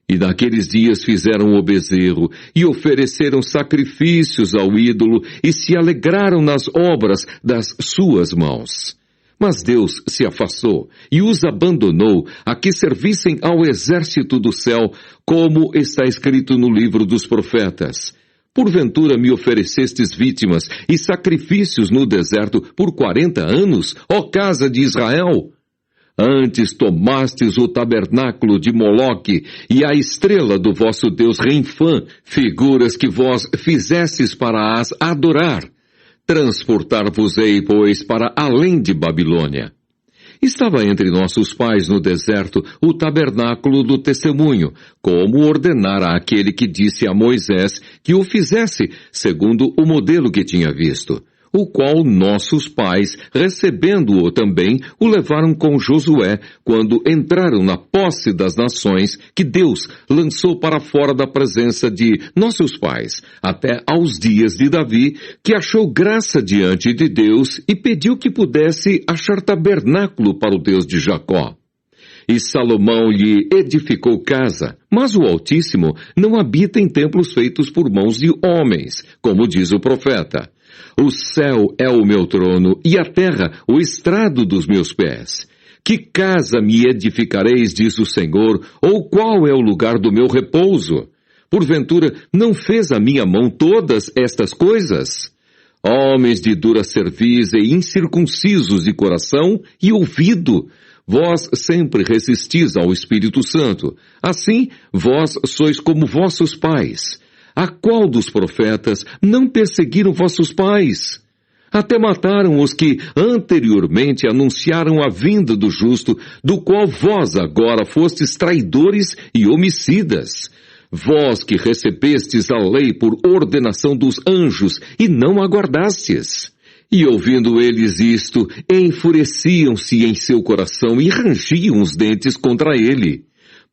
E naqueles dias fizeram o bezerro, e ofereceram sacrifícios ao ídolo, e se alegraram nas obras das suas mãos. Mas Deus se afastou, e os abandonou, a que servissem ao exército do céu, como está escrito no livro dos profetas. Porventura me oferecestes vítimas e sacrifícios no deserto por 40 anos, ó casa de Israel? Antes tomastes o tabernáculo de Moloque e a estrela do vosso Deus Renfã, figuras que vós fizestes para as adorar. Transportar-vos-ei, pois, para além de Babilônia. Estava entre nossos pais no deserto o tabernáculo do testemunho, como ordenara aquele que disse a Moisés que o fizesse, segundo o modelo que tinha visto. o qual nossos pais, recebendo-o também, o levaram com Josué, quando entraram na posse das nações que Deus lançou para fora da presença de nossos pais, até aos dias de Davi, que achou graça diante de Deus e pediu que pudesse achar tabernáculo para o Deus de Jacó. E Salomão lhe edificou casa, mas o Altíssimo não habita em templos feitos por mãos de homens, como diz o profeta. O céu é o meu trono e a terra o estrado dos meus pés. Que casa me edificareis, diz o Senhor, ou qual é o lugar do meu repouso? Porventura, não fez a minha mão todas estas coisas? Homens de dura cerviz e incircuncisos de coração e ouvido, vós sempre resistis ao Espírito Santo. Assim, vós sois como vossos pais. A qual dos profetas não perseguiram vossos pais? Até mataram os que anteriormente anunciaram a vinda do justo, do qual vós agora fostes traidores e homicidas. Vós que recebestes a lei por ordenação dos anjos e não aguardastes. E ouvindo eles isto, enfureciam-se em seu coração e rangiam os dentes contra ele.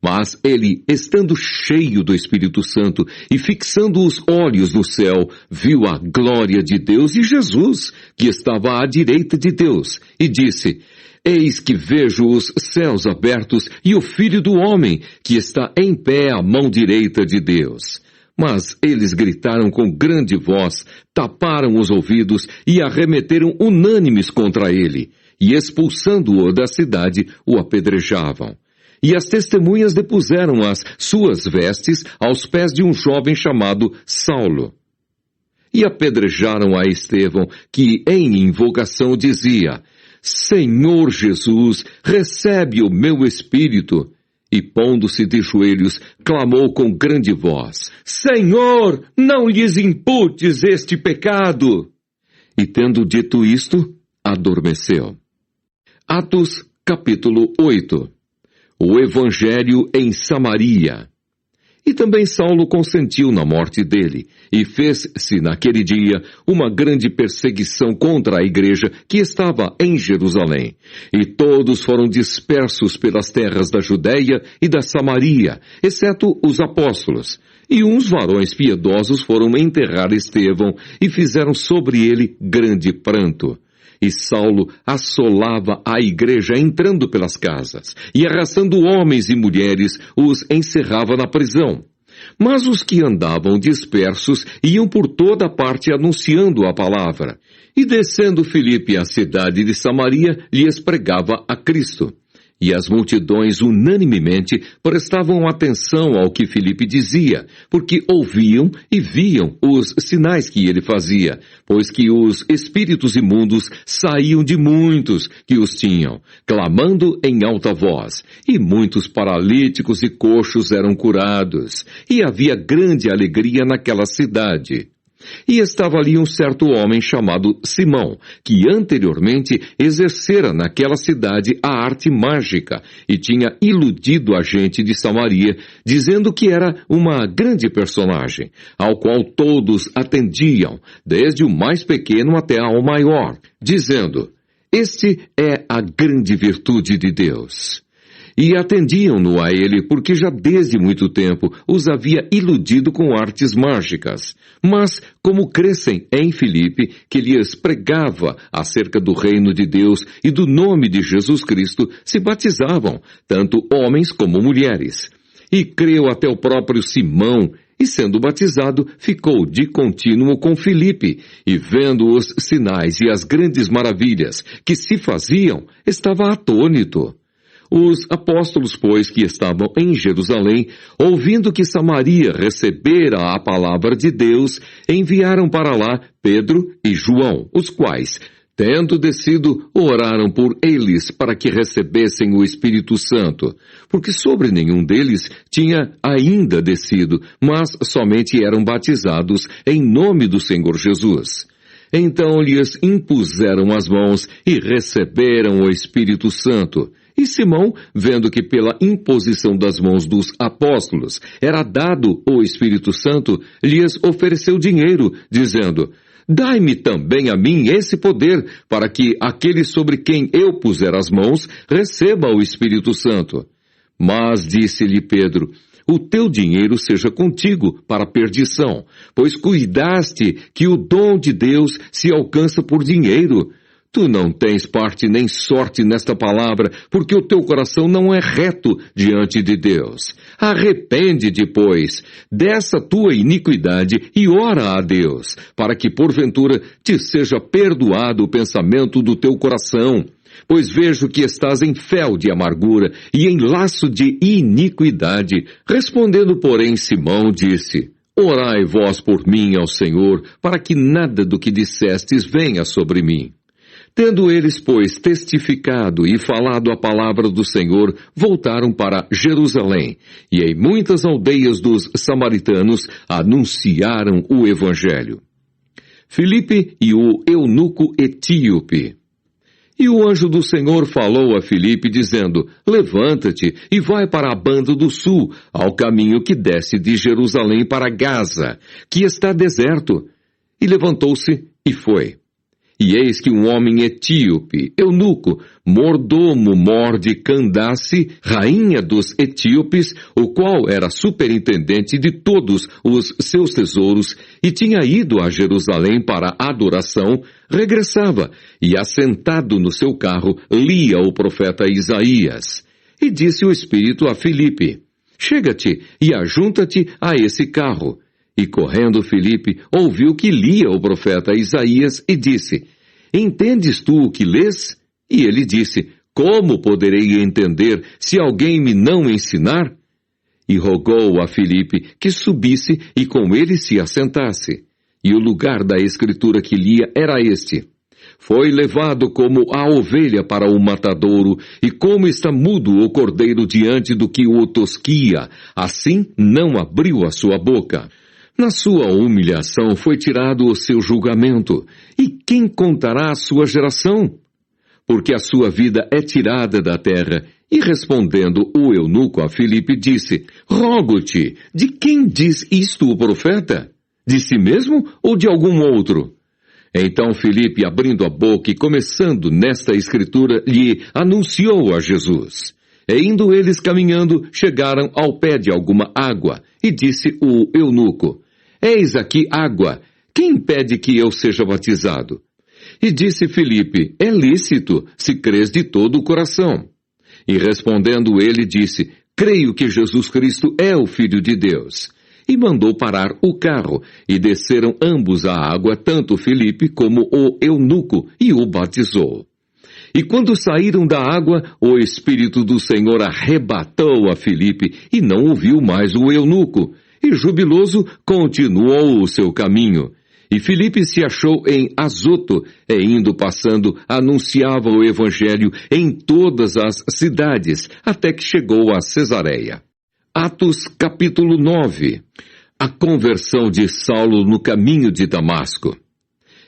Mas ele, estando cheio do Espírito Santo e fixando os olhos no céu, viu a glória de Deus e Jesus, que estava à direita de Deus, e disse: Eis que vejo os céus abertos e o Filho do Homem, que está em pé à mão direita de Deus. Mas eles gritaram com grande voz, taparam os ouvidos e arremeteram unânimes contra ele, e expulsando-o da cidade, o apedrejavam. E as testemunhas depuseram as suas vestes aos pés de um jovem chamado Saulo. E apedrejaram a Estevão, que em invocação dizia: Senhor Jesus, recebe o meu espírito. E pondo-se de joelhos, clamou com grande voz: Senhor, não lhes imputes este pecado. E tendo dito isto, adormeceu. Atos, capítulo 8. O Evangelho em Samaria. E também Saulo consentiu na morte dele, e fez-se naquele dia uma grande perseguição contra a igreja que estava em Jerusalém. E todos foram dispersos pelas terras da Judéia e da Samaria, exceto os apóstolos. E uns varões piedosos foram enterrar Estevão e fizeram sobre ele grande pranto. E Saulo assolava a igreja entrando pelas casas, e arrastando homens e mulheres, os encerrava na prisão. Mas os que andavam dispersos iam por toda parte anunciando a palavra. E descendo Filipe à cidade de Samaria, lhes pregava a Cristo. E as multidões unanimemente prestavam atenção ao que Filipe dizia, porque ouviam e viam os sinais que ele fazia, pois que os espíritos imundos saíam de muitos que os tinham, clamando em alta voz, e muitos paralíticos e coxos eram curados, e havia grande alegria naquela cidade. E estava ali um certo homem chamado Simão, que anteriormente exercera naquela cidade a arte mágica e tinha iludido a gente de Samaria, dizendo que era uma grande personagem, ao qual todos atendiam, desde o mais pequeno até ao maior, dizendo: Este é a grande virtude de Deus. E atendiam-no a ele, porque já desde muito tempo os havia iludido com artes mágicas. Mas, como crescem em Filipe, que lhes pregava acerca do reino de Deus e do nome de Jesus Cristo, se batizavam, tanto homens como mulheres. E creu até o próprio Simão, e sendo batizado, ficou de contínuo com Filipe, e vendo os sinais e as grandes maravilhas que se faziam, estava atônito. Os apóstolos, pois, que estavam em Jerusalém, ouvindo que Samaria recebera a palavra de Deus, enviaram para lá Pedro e João, os quais, tendo descido, oraram por eles para que recebessem o Espírito Santo, porque sobre nenhum deles tinha ainda descido, mas somente eram batizados em nome do Senhor Jesus. Então lhes impuseram as mãos e receberam o Espírito Santo. E Simão, vendo que pela imposição das mãos dos apóstolos era dado o Espírito Santo, lhes ofereceu dinheiro, dizendo: Dai-me também a mim esse poder, para que aquele sobre quem eu puser as mãos receba o Espírito Santo. Mas disse-lhe Pedro: o teu dinheiro seja contigo para perdição, pois cuidaste que o dom de Deus se alcança por dinheiro. Tu não tens parte nem sorte nesta palavra, porque o teu coração não é reto diante de Deus. Arrepende-te, pois, dessa tua iniquidade e ora a Deus, para que porventura te seja perdoado o pensamento do teu coração. Pois vejo que estás em fel de amargura e em laço de iniquidade. Respondendo, porém, Simão disse: orai vós por mim ao Senhor, para que nada do que dissestes venha sobre mim. Tendo eles, pois, testificado e falado a palavra do Senhor, voltaram para Jerusalém, e em muitas aldeias dos samaritanos anunciaram o Evangelho. Filipe e o eunuco etíope. E o anjo do Senhor falou a Filipe, dizendo: levanta-te e vai para a banda do sul, ao caminho que desce de Jerusalém para Gaza, que está deserto. E levantou-se e foi. E eis que um homem etíope, eunuco, mordomo-mor de Candace, rainha dos etíopes, o qual era superintendente de todos os seus tesouros, e tinha ido a Jerusalém para a adoração, regressava, e assentado no seu carro, lia o profeta Isaías. E disse o Espírito a Filipe: chega-te e ajunta-te a esse carro. E correndo Filipe, ouviu que lia o profeta Isaías e disse: entendes tu o que lês? E ele disse: como poderei entender se alguém me não ensinar? E rogou a Filipe que subisse e com ele se assentasse. E o lugar da escritura que lia era este: foi levado como a ovelha para o matadouro, e como está mudo o cordeiro diante do que o tosquia, assim não abriu a sua boca. Na sua humilhação foi tirado o seu julgamento. E quem contará a sua geração? Porque a sua vida é tirada da terra. E respondendo o eunuco a Filipe disse: rogo-te, de quem diz isto o profeta? De si mesmo ou de algum outro? Então Filipe, abrindo a boca e começando nesta escritura, lhe anunciou a Jesus. E indo eles caminhando, chegaram ao pé de alguma água. E disse o eunuco: eis aqui água, quem impede que eu seja batizado? E disse Filipe: é lícito, se crês de todo o coração. E respondendo ele disse: creio que Jesus Cristo é o Filho de Deus. E mandou parar o carro, e desceram ambos à água, tanto Filipe como o eunuco, e o batizou. E quando saíram da água, o Espírito do Senhor arrebatou a Filipe, e não ouviu mais o eunuco. E jubiloso continuou o seu caminho. E Filipe se achou em Azoto, e indo passando, anunciava o Evangelho em todas as cidades, até que chegou a Cesareia. Atos capítulo 9. A conversão de Saulo no caminho de Damasco.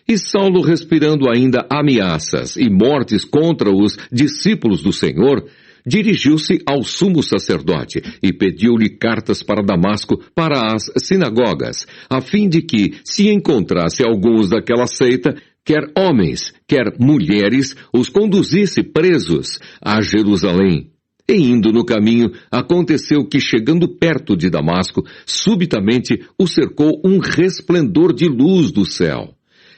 E Saulo, respirando ainda ameaças e mortes contra os discípulos do Senhor, dirigiu-se ao sumo sacerdote e pediu-lhe cartas para Damasco, para as sinagogas, a fim de que, se encontrasse alguns daquela seita, quer homens, quer mulheres, os conduzisse presos a Jerusalém. E indo no caminho, aconteceu que, chegando perto de Damasco, subitamente o cercou um resplendor de luz do céu.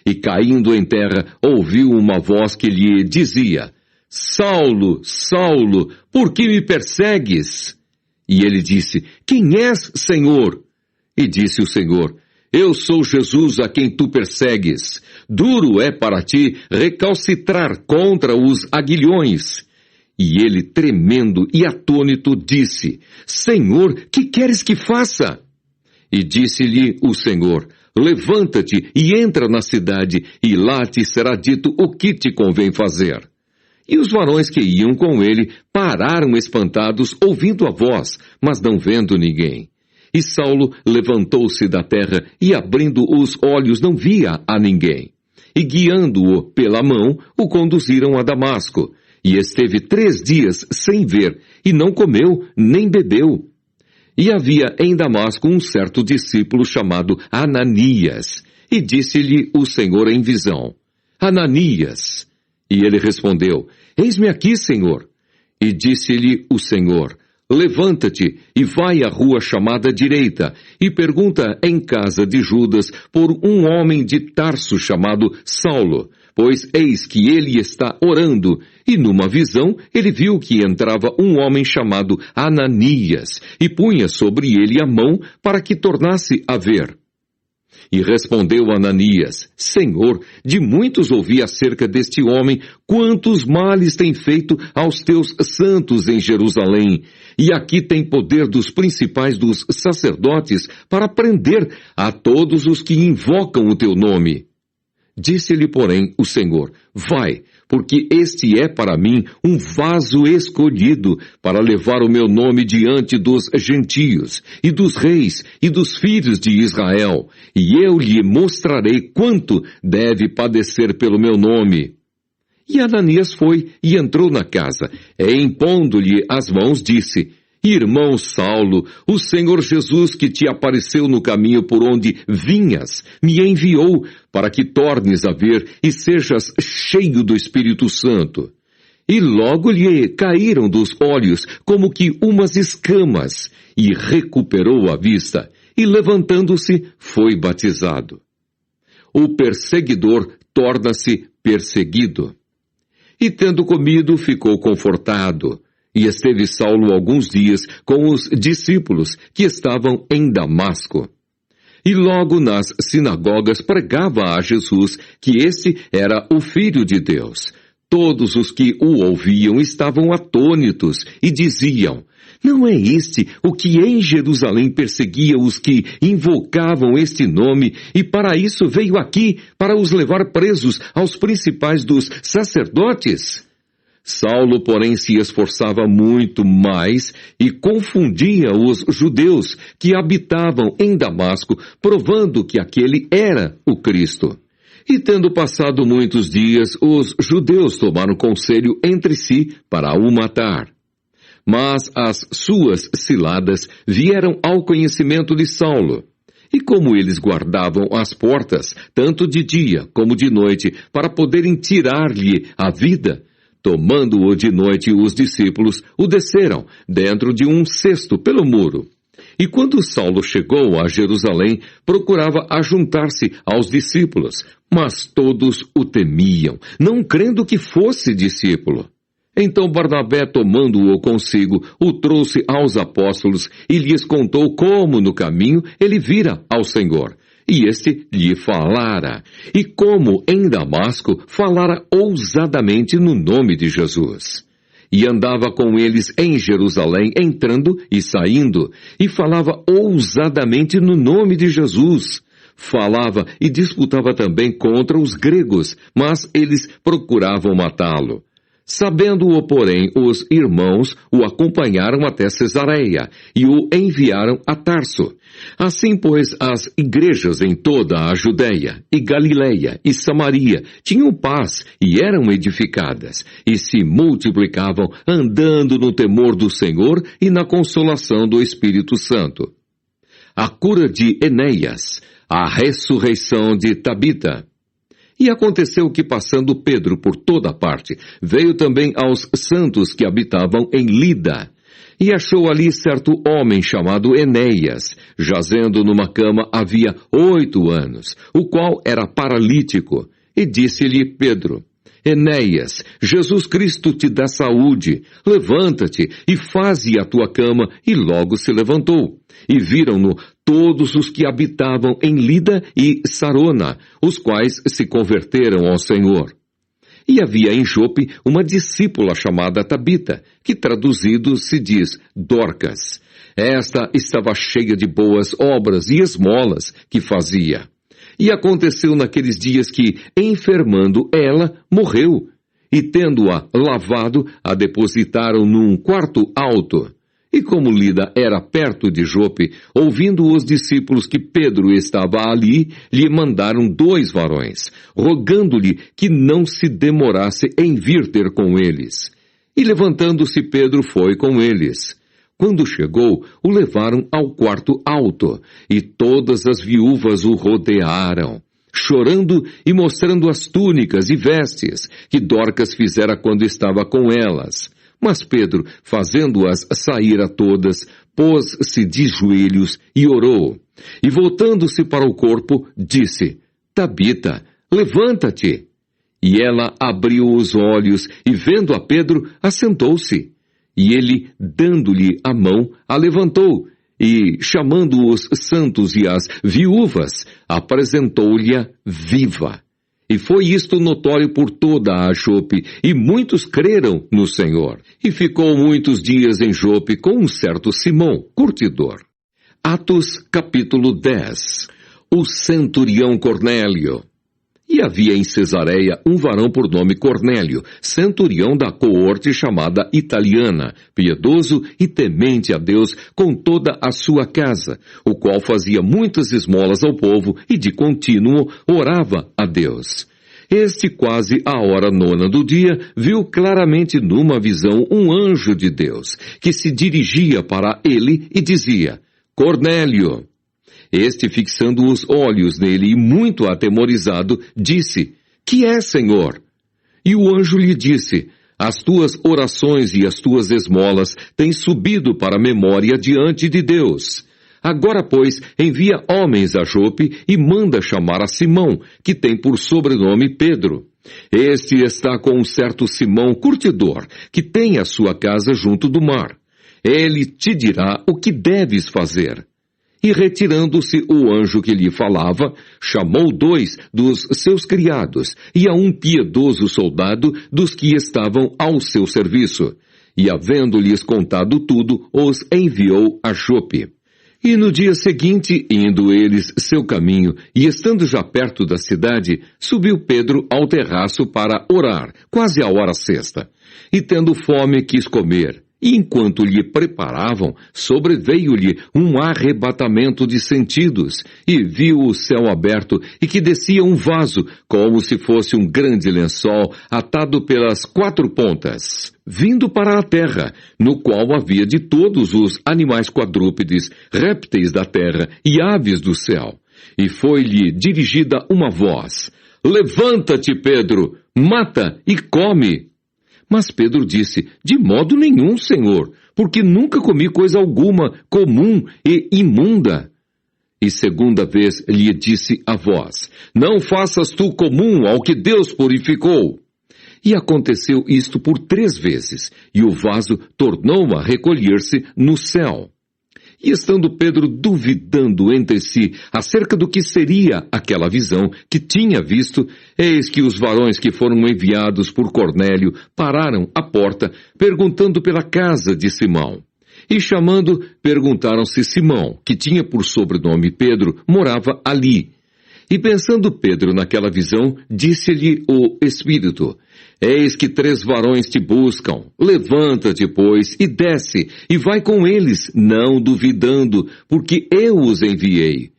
E caindo em terra, ouviu uma voz que lhe dizia: Saulo, Saulo, por que me persegues? E ele disse: quem és, Senhor? E disse o Senhor: eu sou Jesus a quem tu persegues. Duro é para ti recalcitrar contra os aguilhões. E ele, tremendo e atônito, disse: Senhor, que queres que faça? E disse-lhe o Senhor: levanta-te e entra na cidade, e lá te será dito o que te convém fazer. E os varões que iam com ele pararam espantados, ouvindo a voz, mas não vendo ninguém. E Saulo levantou-se da terra, e abrindo os olhos não via a ninguém. E guiando-o pela mão, o conduziram a Damasco. E esteve 3 dias sem ver, e não comeu, nem bebeu. E havia em Damasco um certo discípulo chamado Ananias. E disse-lhe o Senhor em visão: Ananias. E ele respondeu: Eis-me aqui, Senhor. E disse-lhe o Senhor: Levanta-te e vai à rua chamada Direita, e pergunta em casa de Judas por um homem de Tarso chamado Saulo, pois eis que ele está orando. E numa visão ele viu que entrava um homem chamado Ananias, e punha sobre ele a mão para que tornasse a ver. E respondeu Ananias: Senhor, de muitos ouvi acerca deste homem, quantos males tem feito aos teus santos em Jerusalém. E aqui tem poder dos principais dos sacerdotes para prender a todos os que invocam o teu nome. Disse-lhe, porém, o Senhor: Vai, porque este é para mim um vaso escolhido para levar o meu nome diante dos gentios, e dos reis, e dos filhos de Israel, e eu lhe mostrarei quanto deve padecer pelo meu nome. E Ananias foi e entrou na casa, e impondo-lhe as mãos, disse: Irmão Saulo, o Senhor Jesus que te apareceu no caminho por onde vinhas, me enviou para que tornes a ver e sejas cheio do Espírito Santo. E logo lhe caíram dos olhos como que umas escamas, e recuperou a vista, e levantando-se, foi batizado. O perseguidor torna-se perseguido. E tendo comido, ficou confortado. E esteve Saulo alguns dias com os discípulos que estavam em Damasco. E logo nas sinagogas pregava a Jesus que esse era o Filho de Deus. Todos os que o ouviam estavam atônitos e diziam: Não é este o que em Jerusalém perseguia os que invocavam este nome, e para isso veio aqui, para os levar presos aos principais dos sacerdotes? Saulo, porém, se esforçava muito mais e confundia os judeus que habitavam em Damasco, provando que aquele era o Cristo. E tendo passado muitos dias, os judeus tomaram conselho entre si para o matar. Mas as suas ciladas vieram ao conhecimento de Saulo. E como eles guardavam as portas, tanto de dia como de noite, para poderem tirar-lhe a vida, tomando-o de noite, os discípulos o desceram dentro de um cesto pelo muro. E quando Saulo chegou a Jerusalém, procurava ajuntar-se aos discípulos, mas todos o temiam, não crendo que fosse discípulo. Então Barnabé, tomando-o consigo, o trouxe aos apóstolos e lhes contou como no caminho ele vira ao Senhor. E este lhe falara, e como em Damasco falara ousadamente no nome de Jesus. E andava com eles em Jerusalém, entrando e saindo, e falava ousadamente no nome de Jesus. Falava e disputava também contra os gregos, mas eles procuravam matá-lo. Sabendo-o, porém, os irmãos o acompanharam até Cesareia e o enviaram a Tarso. Assim, pois, as igrejas em toda a Judéia, e Galileia, e Samaria tinham paz e eram edificadas, e se multiplicavam, andando no temor do Senhor e na consolação do Espírito Santo. A cura de Enéas, a ressurreição de Tabita. E aconteceu que, passando Pedro por toda parte, veio também aos santos que habitavam em Lida, e achou ali certo homem chamado Enéas, jazendo numa cama havia 8 anos, o qual era paralítico. E disse-lhe Pedro: Enéas, Jesus Cristo te dá saúde, levanta-te e faze a tua cama. E logo se levantou. E viram-no todos os que habitavam em Lida e Sarona, os quais se converteram ao Senhor. E havia em Jope uma discípula chamada Tabita, que traduzido se diz Dorcas. Esta estava cheia de boas obras e esmolas que fazia. E aconteceu naqueles dias que, enfermando ela, morreu. E tendo-a lavado, a depositaram num quarto alto. E como Lida era perto de Jope, ouvindo os discípulos que Pedro estava ali, lhe mandaram 2 varões, rogando-lhe que não se demorasse em vir ter com eles. E levantando-se Pedro foi com eles. Quando chegou, o levaram ao quarto alto, e todas as viúvas o rodearam. chorando e mostrando as túnicas e vestes que Dorcas fizera quando estava com elas. Mas Pedro, fazendo-as sair a todas, pôs-se de joelhos e orou. E voltando-se para o corpo, disse: Tabita, levanta-te. E ela abriu os olhos e, vendo a Pedro, assentou-se. E ele, dando-lhe a mão, a levantou, e, chamando os santos e as viúvas, apresentou-lhe-a viva. E foi isto notório por toda a Jope, e muitos creram no Senhor. E ficou muitos dias em Jope com um certo Simão, curtidor. Atos, capítulo 10. O centurião Cornélio. E havia em Cesareia um varão por nome Cornélio, centurião da coorte chamada Italiana, piedoso e temente a Deus com toda a sua casa, o qual fazia muitas esmolas ao povo e de contínuo orava a Deus. Este, quase à hora 9 do dia, viu claramente numa visão um anjo de Deus, que se dirigia para ele e dizia: Cornélio. Este, fixando os olhos nele e muito atemorizado, disse: Que é, Senhor? E o anjo lhe disse: As tuas orações e as tuas esmolas têm subido para a memória diante de Deus. Agora, pois, envia homens a Jope e manda chamar a Simão, que tem por sobrenome Pedro. Este está com um certo Simão curtidor, que tem a sua casa junto do mar. Ele te dirá o que deves fazer. E retirando-se o anjo que lhe falava, chamou 2 dos seus criados e a um piedoso soldado dos que estavam ao seu serviço. E havendo-lhes contado tudo, os enviou a Jope. E no dia seguinte, indo eles seu caminho, e estando já perto da cidade, subiu Pedro ao terraço para orar, quase à hora sexta. E tendo fome, quis comer. E enquanto lhe preparavam, sobreveio-lhe um arrebatamento de sentidos, e viu o céu aberto, e que descia um vaso, como se fosse um grande lençol, atado pelas 4 pontas, vindo para a terra, no qual havia de todos os animais quadrúpedes, répteis da terra e aves do céu. E foi-lhe dirigida uma voz: Levanta-te, Pedro, mata e come. Mas Pedro disse: De modo nenhum, Senhor, porque nunca comi coisa alguma comum e imunda. E segunda vez lhe disse a voz: Não faças tu comum ao que Deus purificou. E aconteceu isto por 3 vezes, e o vaso tornou a recolher-se no céu. E estando Pedro duvidando entre si acerca do que seria aquela visão que tinha visto, eis que os varões que foram enviados por Cornélio pararam à porta, perguntando pela casa de Simão. E chamando, perguntaram se Simão, que tinha por sobrenome Pedro, morava ali. E pensando Pedro naquela visão, disse-lhe o Espírito: Eis que 3 varões te buscam. Levanta-te, pois, e desce, e vai com eles, não duvidando, porque eu os enviei.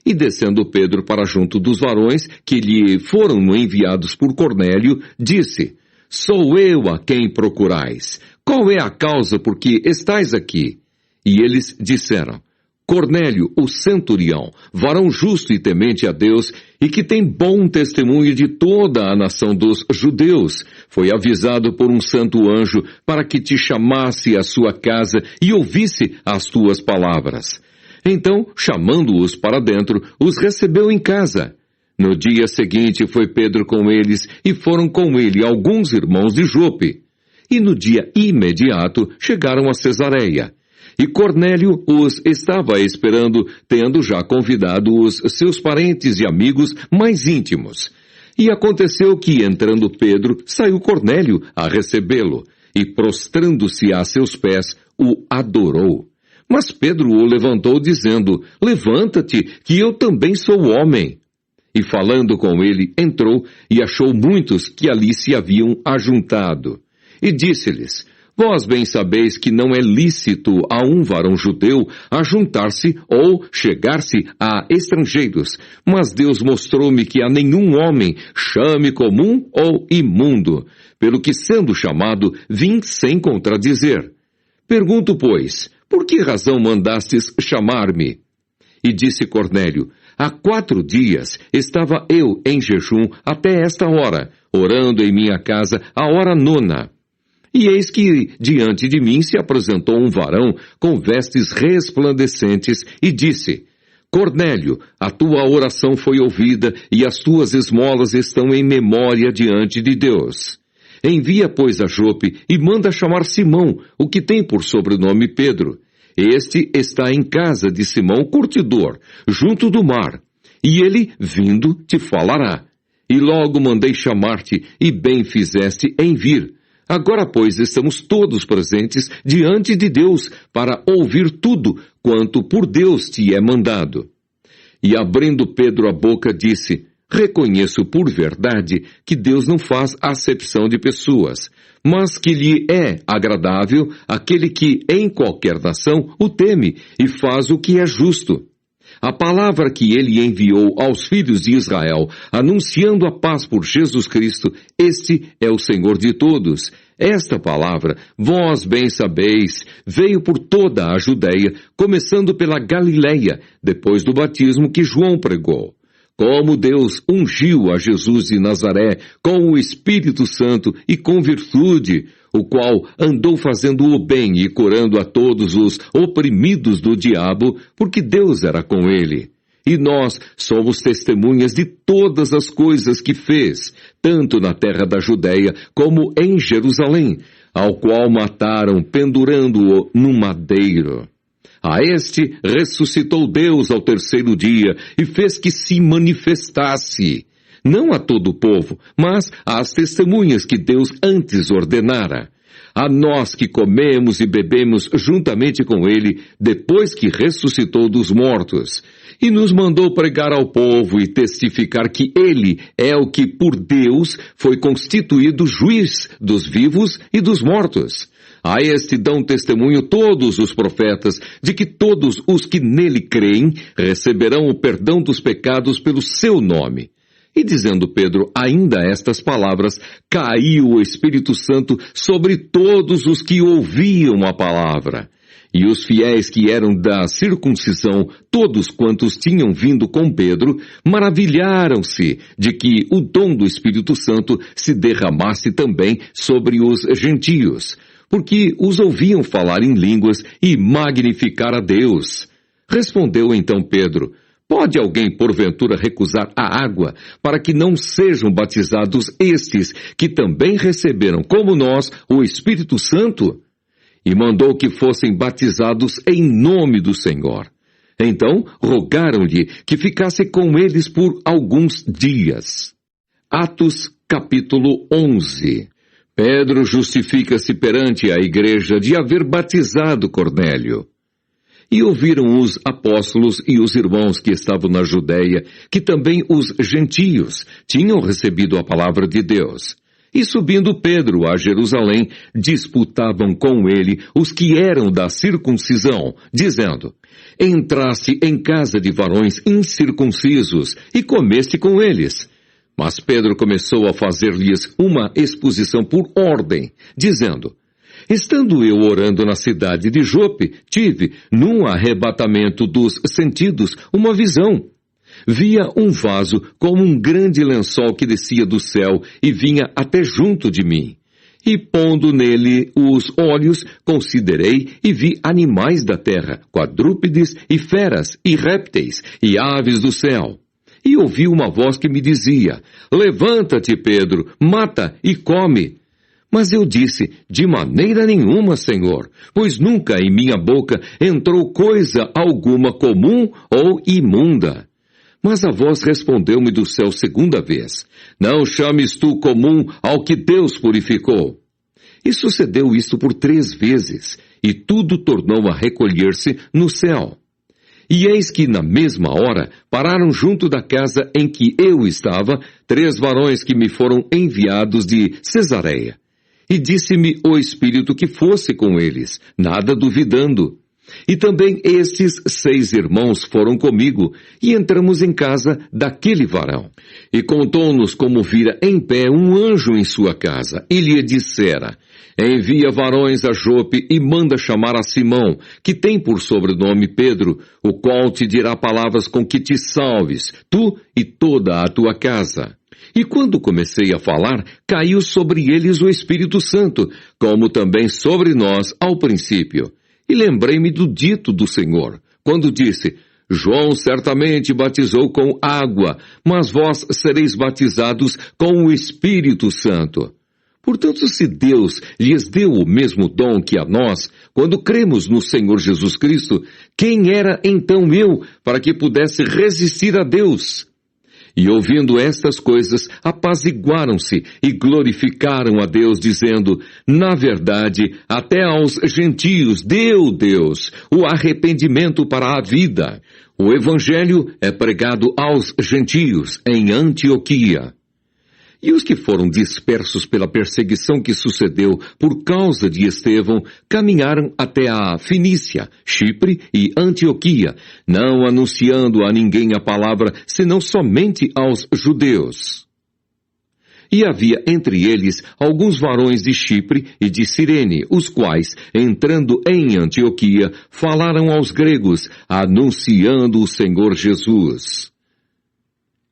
E descendo Pedro para junto dos varões, que lhe foram enviados por Cornélio, disse: Sou eu a quem procurais. Qual é a causa por que estais aqui? E eles disseram: Cornélio, o centurião, varão justo e temente a Deus, e que tem bom testemunho de toda a nação dos judeus, foi avisado por um santo anjo para que te chamasse à sua casa e ouvisse as tuas palavras. Então, chamando-os para dentro, os recebeu em casa. No dia seguinte foi Pedro com eles, e foram com ele alguns irmãos de Jope. E no dia imediato chegaram a Cesareia. E Cornélio os estava esperando, tendo já convidado os seus parentes e amigos mais íntimos. E aconteceu que, entrando Pedro, saiu Cornélio a recebê-lo, e prostrando-se a seus pés, o adorou. Mas Pedro o levantou, dizendo: Levanta-te, que eu também sou homem. E falando com ele, entrou e achou muitos que ali se haviam ajuntado. E disse-lhes: Vós bem sabeis que não é lícito a um varão judeu ajuntar-se ou chegar-se a estrangeiros, mas Deus mostrou-me que a nenhum homem chame comum ou imundo, pelo que, sendo chamado, vim sem contradizer. Pergunto, pois, por que razão mandastes chamar-me? E disse Cornélio: há 4 dias estava eu em jejum até esta hora, orando em minha casa a hora 9. E eis que diante de mim se apresentou um varão com vestes resplandecentes e disse: Cornélio, a tua oração foi ouvida e as tuas esmolas estão em memória diante de Deus. Envia, pois, a Jope e manda chamar Simão, o que tem por sobrenome Pedro. Este está em casa de Simão curtidor, junto do mar, e ele, vindo, te falará. E logo mandei chamar-te, e bem fizeste em vir. Agora, pois, estamos todos presentes diante de Deus para ouvir tudo quanto por Deus te é mandado. E abrindo Pedro a boca, disse: Reconheço por verdade que Deus não faz acepção de pessoas, mas que lhe é agradável aquele que em qualquer nação o teme e faz o que é justo. A palavra que ele enviou aos filhos de Israel, anunciando a paz por Jesus Cristo, este é o Senhor de todos. Esta palavra, vós bem sabeis, veio por toda a Judeia, começando pela Galileia, depois do batismo que João pregou. Como Deus ungiu a Jesus de Nazaré com o Espírito Santo e com virtude, o qual andou fazendo o bem e curando a todos os oprimidos do diabo, porque Deus era com ele. E nós somos testemunhas de todas as coisas que fez, tanto na terra da Judeia como em Jerusalém, ao qual mataram pendurando-o no madeiro. A este ressuscitou Deus ao 3º dia e fez que se manifestasse, não a todo o povo, mas às testemunhas que Deus antes ordenara. A nós que comemos e bebemos juntamente com ele, depois que ressuscitou dos mortos, e nos mandou pregar ao povo e testificar que ele é o que por Deus foi constituído juiz dos vivos e dos mortos. A este dão testemunho todos os profetas, de que todos os que nele creem receberão o perdão dos pecados pelo seu nome. E dizendo Pedro ainda estas palavras, caiu o Espírito Santo sobre todos os que ouviam a palavra. E os fiéis que eram da circuncisão, todos quantos tinham vindo com Pedro, maravilharam-se de que o dom do Espírito Santo se derramasse também sobre os gentios, porque os ouviam falar em línguas e magnificar a Deus. Respondeu então Pedro: Pode alguém porventura recusar a água para que não sejam batizados estes que também receberam como nós o Espírito Santo? E mandou que fossem batizados em nome do Senhor. Então rogaram-lhe que ficasse com eles por alguns dias. Atos capítulo 11. Pedro justifica-se perante a igreja de haver batizado Cornélio. E ouviram os apóstolos e os irmãos que estavam na Judeia, que também os gentios tinham recebido a palavra de Deus. E subindo Pedro a Jerusalém, disputavam com ele os que eram da circuncisão, dizendo: Entraste em casa de varões incircuncisos e comeste com eles. Mas Pedro começou a fazer-lhes uma exposição por ordem, dizendo: Estando eu orando na cidade de Jope, tive, num arrebatamento dos sentidos, uma visão. Via um vaso como um grande lençol que descia do céu e vinha até junto de mim. E pondo nele os olhos, considerei e vi animais da terra, quadrúpedes e feras e répteis e aves do céu. E ouvi uma voz que me dizia: Levanta-te, Pedro, mata e come. Mas eu disse: De maneira nenhuma, Senhor, pois nunca em minha boca entrou coisa alguma comum ou imunda. Mas a voz respondeu-me do céu 2ª vez: Não chames tu comum ao que Deus purificou. E sucedeu isto por 3 vezes, e tudo tornou a recolher-se no céu. E eis que na mesma hora pararam junto da casa em que eu estava 3 varões que me foram enviados de Cesareia. E disse-me o Espírito que fosse com eles, nada duvidando. E também estes 6 irmãos foram comigo, e entramos em casa daquele varão. E contou-nos como vira em pé um anjo em sua casa, e lhe dissera: envia varões a Jope e manda chamar a Simão, que tem por sobrenome Pedro, o qual te dirá palavras com que te salves, tu e toda a tua casa. E quando comecei a falar, caiu sobre eles o Espírito Santo, como também sobre nós ao princípio. E lembrei-me do dito do Senhor, quando disse: João certamente batizou com água, mas vós sereis batizados com o Espírito Santo. Portanto, se Deus lhes deu o mesmo dom que a nós, quando cremos no Senhor Jesus Cristo, quem era então eu para que pudesse resistir a Deus? E ouvindo estas coisas, apaziguaram-se e glorificaram a Deus, dizendo: na verdade, até aos gentios deu Deus o arrependimento para a vida. O Evangelho é pregado aos gentios em Antioquia. E os que foram dispersos pela perseguição que sucedeu por causa de Estevão, caminharam até a Fenícia, Chipre e Antioquia, não anunciando a ninguém a palavra, senão somente aos judeus. E havia entre eles alguns varões de Chipre e de Cirene, os quais, entrando em Antioquia, falaram aos gregos, anunciando o Senhor Jesus.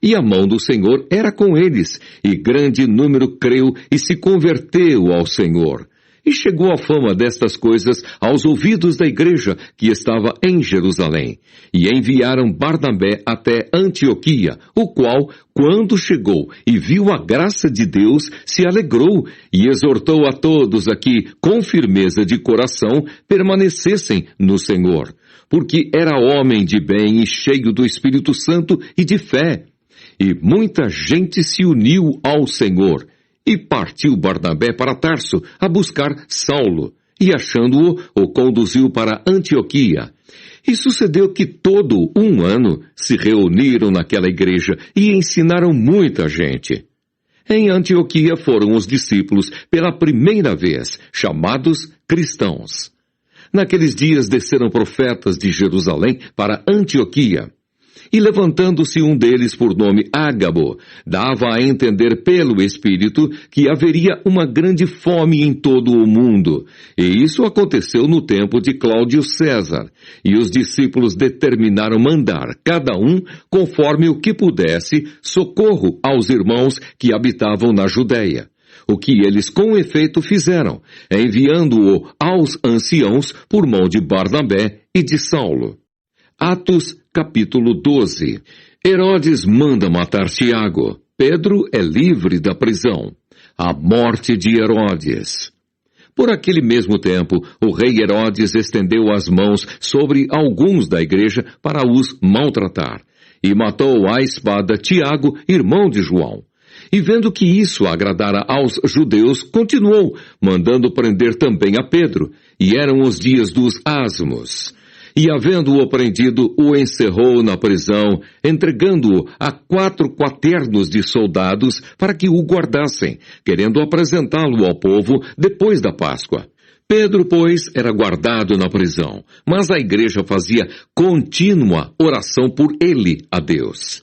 E a mão do Senhor era com eles, e grande número creu e se converteu ao Senhor. E chegou a fama destas coisas aos ouvidos da igreja que estava em Jerusalém. E enviaram Barnabé até Antioquia, o qual, quando chegou e viu a graça de Deus, se alegrou e exortou a todos a que, com firmeza de coração, permanecessem no Senhor. Porque era homem de bem e cheio do Espírito Santo e de fé. E muita gente se uniu ao Senhor. E partiu Barnabé para Tarso a buscar Saulo. E achando-o, o conduziu para Antioquia. E sucedeu que todo um ano se reuniram naquela igreja e ensinaram muita gente. Em Antioquia foram os discípulos pela primeira vez chamados cristãos. Naqueles dias desceram profetas de Jerusalém para Antioquia. E levantando-se um deles por nome Ágabo, dava a entender pelo Espírito que haveria uma grande fome em todo o mundo. E isso aconteceu no tempo de Cláudio César. E os discípulos determinaram mandar, cada um, conforme o que pudesse, socorro aos irmãos que habitavam na Judéia. O que eles com efeito fizeram, enviando-o aos anciãos por mão de Barnabé e de Saulo. Atos, capítulo 12. Herodes manda matar Tiago. Pedro é livre da prisão. A morte de Herodes. Por aquele mesmo tempo, o rei Herodes estendeu as mãos sobre alguns da igreja para os maltratar, e matou à espada Tiago, irmão de João. E vendo que isso agradara aos judeus, continuou, mandando prender também a Pedro, e eram os dias dos asmos. E havendo-o prendido, o encerrou na prisão, entregando-o a 4 quaternos de soldados para que o guardassem, querendo apresentá-lo ao povo depois da Páscoa. Pedro, pois, era guardado na prisão, mas a igreja fazia contínua oração por ele a Deus.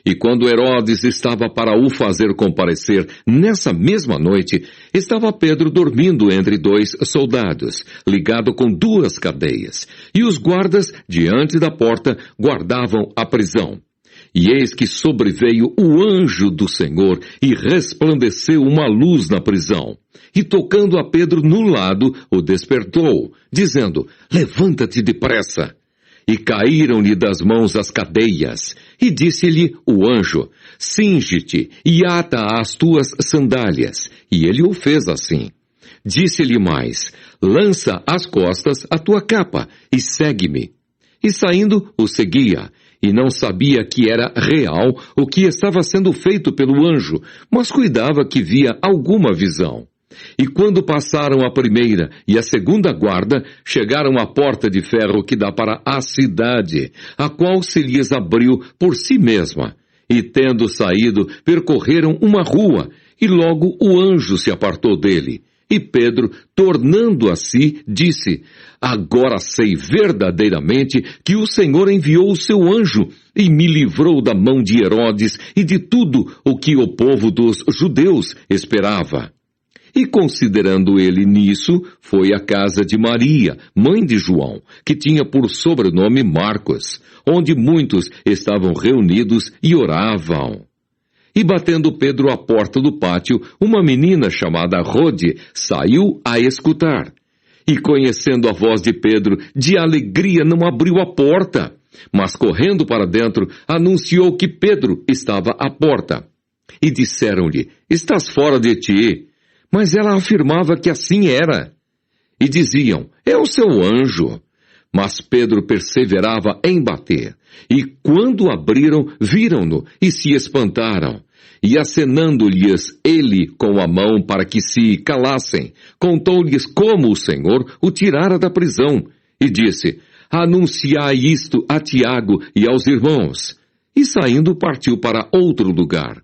E quando Herodes estava para o fazer comparecer, nessa mesma noite, estava Pedro dormindo entre 2 soldados, ligado com 2 cadeias, e os guardas, diante da porta, guardavam a prisão. E eis que sobreveio o anjo do Senhor, e resplandeceu uma luz na prisão. E tocando a Pedro no lado, o despertou, dizendo: levanta-te depressa. E caíram-lhe das mãos as cadeias. E disse-lhe o anjo: cinge-te e ata as tuas sandálias. E ele o fez assim. Disse-lhe mais: lança às costas a tua capa e segue-me. E saindo, o seguia. E não sabia que era real o que estava sendo feito pelo anjo, mas cuidava que via alguma visão. E quando passaram a primeira e a segunda guarda, chegaram à porta de ferro que dá para a cidade, a qual se lhes abriu por si mesma. E tendo saído, percorreram uma rua, e logo o anjo se apartou dele. E Pedro, tornando a si, disse: agora sei verdadeiramente que o Senhor enviou o seu anjo e me livrou da mão de Herodes e de tudo o que o povo dos judeus esperava. E considerando ele nisso, foi à casa de Maria, mãe de João, que tinha por sobrenome Marcos, onde muitos estavam reunidos e oravam. E batendo Pedro à porta do pátio, uma menina chamada Rode saiu a escutar. E conhecendo a voz de Pedro, de alegria não abriu a porta, mas correndo para dentro, anunciou que Pedro estava à porta. E disseram-lhe, estás fora de ti. Mas ela afirmava que assim era. E diziam, é o seu anjo. Mas Pedro perseverava em bater. E quando abriram, viram-no e se espantaram. E acenando-lhes ele com a mão para que se calassem, contou-lhes como o Senhor o tirara da prisão. E disse, anunciai isto a Tiago e aos irmãos. E saindo partiu para outro lugar.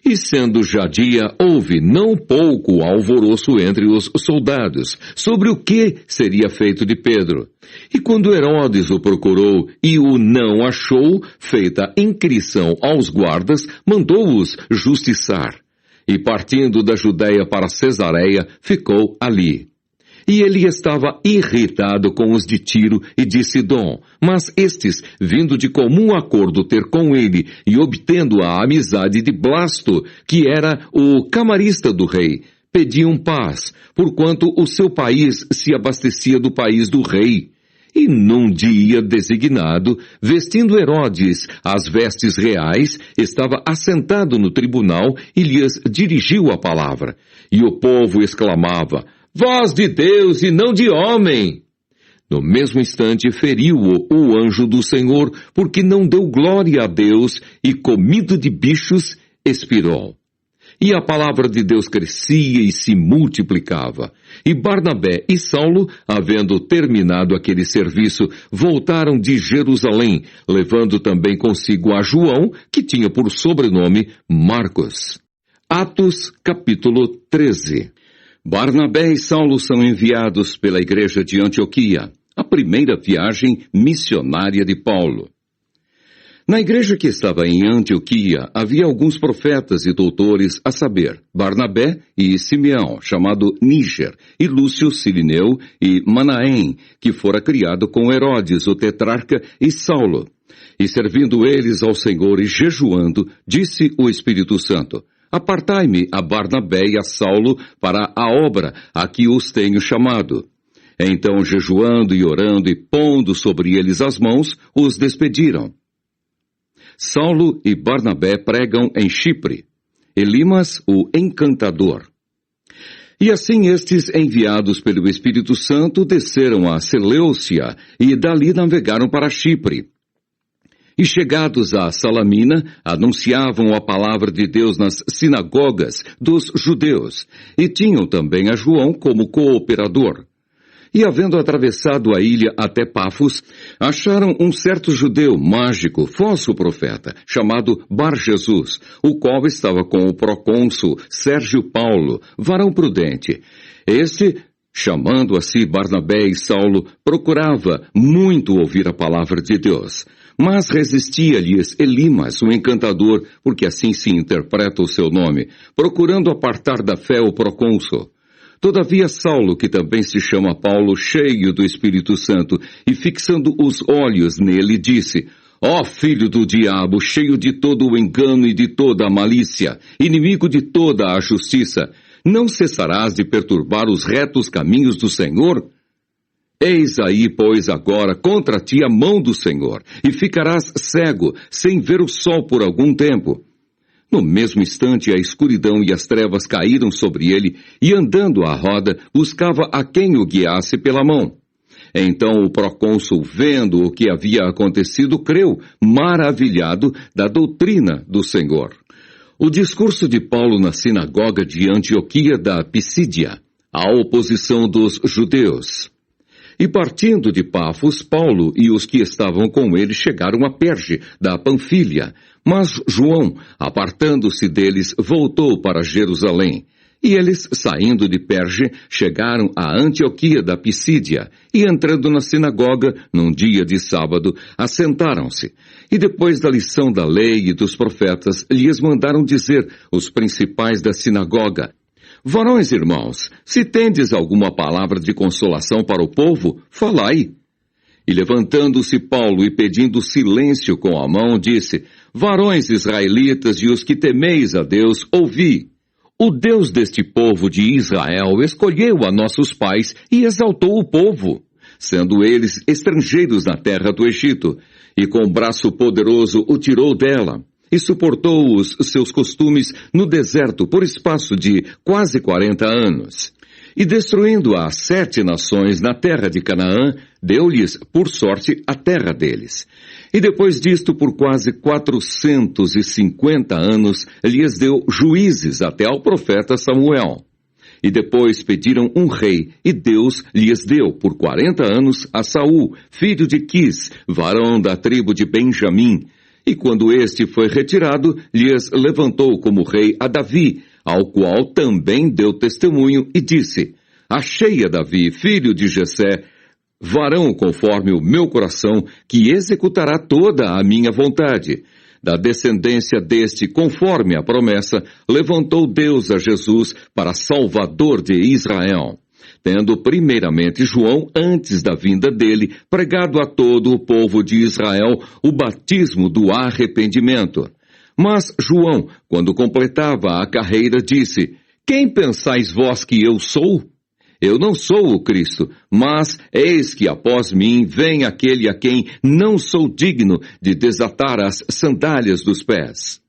E sendo já dia, houve não pouco alvoroço entre os soldados, sobre o que seria feito de Pedro. E quando Herodes o procurou e o não achou, feita inquirição aos guardas, mandou-os justiçar. E partindo da Judéia para Cesareia, ficou ali. E ele estava irritado com os de Tiro e de Sidom, mas estes, vindo de comum acordo ter com ele e obtendo a amizade de Blasto, que era o camarista do rei, pediam paz, porquanto o seu país se abastecia do país do rei. E num dia designado, vestindo Herodes as vestes reais, estava assentado no tribunal e lhes dirigiu a palavra. E o povo exclamava, voz de Deus e não de homem! No mesmo instante feriu-o o anjo do Senhor, porque não deu glória a Deus e, comido de bichos, expirou. E a palavra de Deus crescia e se multiplicava. E Barnabé e Saulo, havendo terminado aquele serviço, voltaram de Jerusalém, levando também consigo a João, que tinha por sobrenome Marcos. Atos, capítulo 13. Barnabé e Saulo são enviados pela igreja de Antioquia, a primeira viagem missionária de Paulo. Na igreja que estava em Antioquia, havia alguns profetas e doutores, a saber, Barnabé e Simeão, chamado Níger, e Lúcio Cirineu e Manaém, que fora criado com Herodes, o tetrarca, e Saulo. E servindo eles ao Senhor e jejuando, disse o Espírito Santo, apartai-me a Barnabé e a Saulo para a obra a que os tenho chamado. Então, jejuando e orando e pondo sobre eles as mãos, os despediram. Saulo e Barnabé pregam em Chipre, Elimas o encantador. E assim estes, enviados pelo Espírito Santo, desceram a Seleucia e dali navegaram para Chipre. E chegados a Salamina, anunciavam a palavra de Deus nas sinagogas dos judeus, e tinham também a João como cooperador. E havendo atravessado a ilha até Pafos, acharam um certo judeu mágico, falso profeta, chamado Bar-Jesus, o qual estava com o procônsul Sérgio Paulo, varão prudente. Este, chamando a si Barnabé e Saulo, procurava muito ouvir a palavra de Deus. Mas resistia-lhes Elimas, o encantador, porque assim se interpreta o seu nome, procurando apartar da fé o procônsul. Todavia Saulo, que também se chama Paulo, cheio do Espírito Santo, e fixando os olhos nele, disse, ó filho do diabo, cheio de todo o engano e de toda a malícia, inimigo de toda a justiça, não cessarás de perturbar os retos caminhos do Senhor? Eis aí, pois, agora contra ti a mão do Senhor, e ficarás cego, sem ver o sol por algum tempo. No mesmo instante, a escuridão e as trevas caíram sobre ele, e andando à roda, buscava a quem o guiasse pela mão. Então o procônsul, vendo o que havia acontecido, creu, maravilhado da doutrina do Senhor. O discurso de Paulo na sinagoga de Antioquia da Pisídia, a oposição dos judeus. E partindo de Pafos, Paulo e os que estavam com ele chegaram a Perge, da Panfília. Mas João, apartando-se deles, voltou para Jerusalém. E eles, saindo de Perge, chegaram a Antioquia da Pisídia, e entrando na sinagoga, num dia de sábado, assentaram-se. E depois da lição da lei e dos profetas, lhes mandaram dizer os principais da sinagoga, Varões irmãos, se tendes alguma palavra de consolação para o povo, falai. E levantando-se Paulo e pedindo silêncio com a mão, disse: Varões israelitas e os que temeis a Deus, ouvi. O Deus deste povo de Israel escolheu a nossos pais e exaltou o povo, sendo eles estrangeiros na terra do Egito, e com braço poderoso o tirou dela, e suportou os seus costumes no deserto por espaço de quase 40 anos. E destruindo as 7 nações na terra de Canaã, deu-lhes, por sorte, a terra deles. E depois disto, por quase 450 anos, lhes deu juízes até ao profeta Samuel. E depois pediram um rei, e Deus lhes deu, por 40 anos, a Saul, filho de Quis, varão da tribo de Benjamim. E quando este foi retirado, lhes levantou como rei a Davi, ao qual também deu testemunho e disse: Achei a Davi, filho de Jessé, varão conforme o meu coração, que executará toda a minha vontade. Da descendência deste, conforme a promessa, levantou Deus a Jesus para Salvador de Israel, tendo primeiramente João, antes da vinda dele, pregado a todo o povo de Israel o batismo do arrependimento. Mas João, quando completava a carreira, disse: Quem pensais vós que eu sou? Eu não sou o Cristo, mas eis que após mim vem aquele a quem não sou digno de desatar as sandálias dos pés.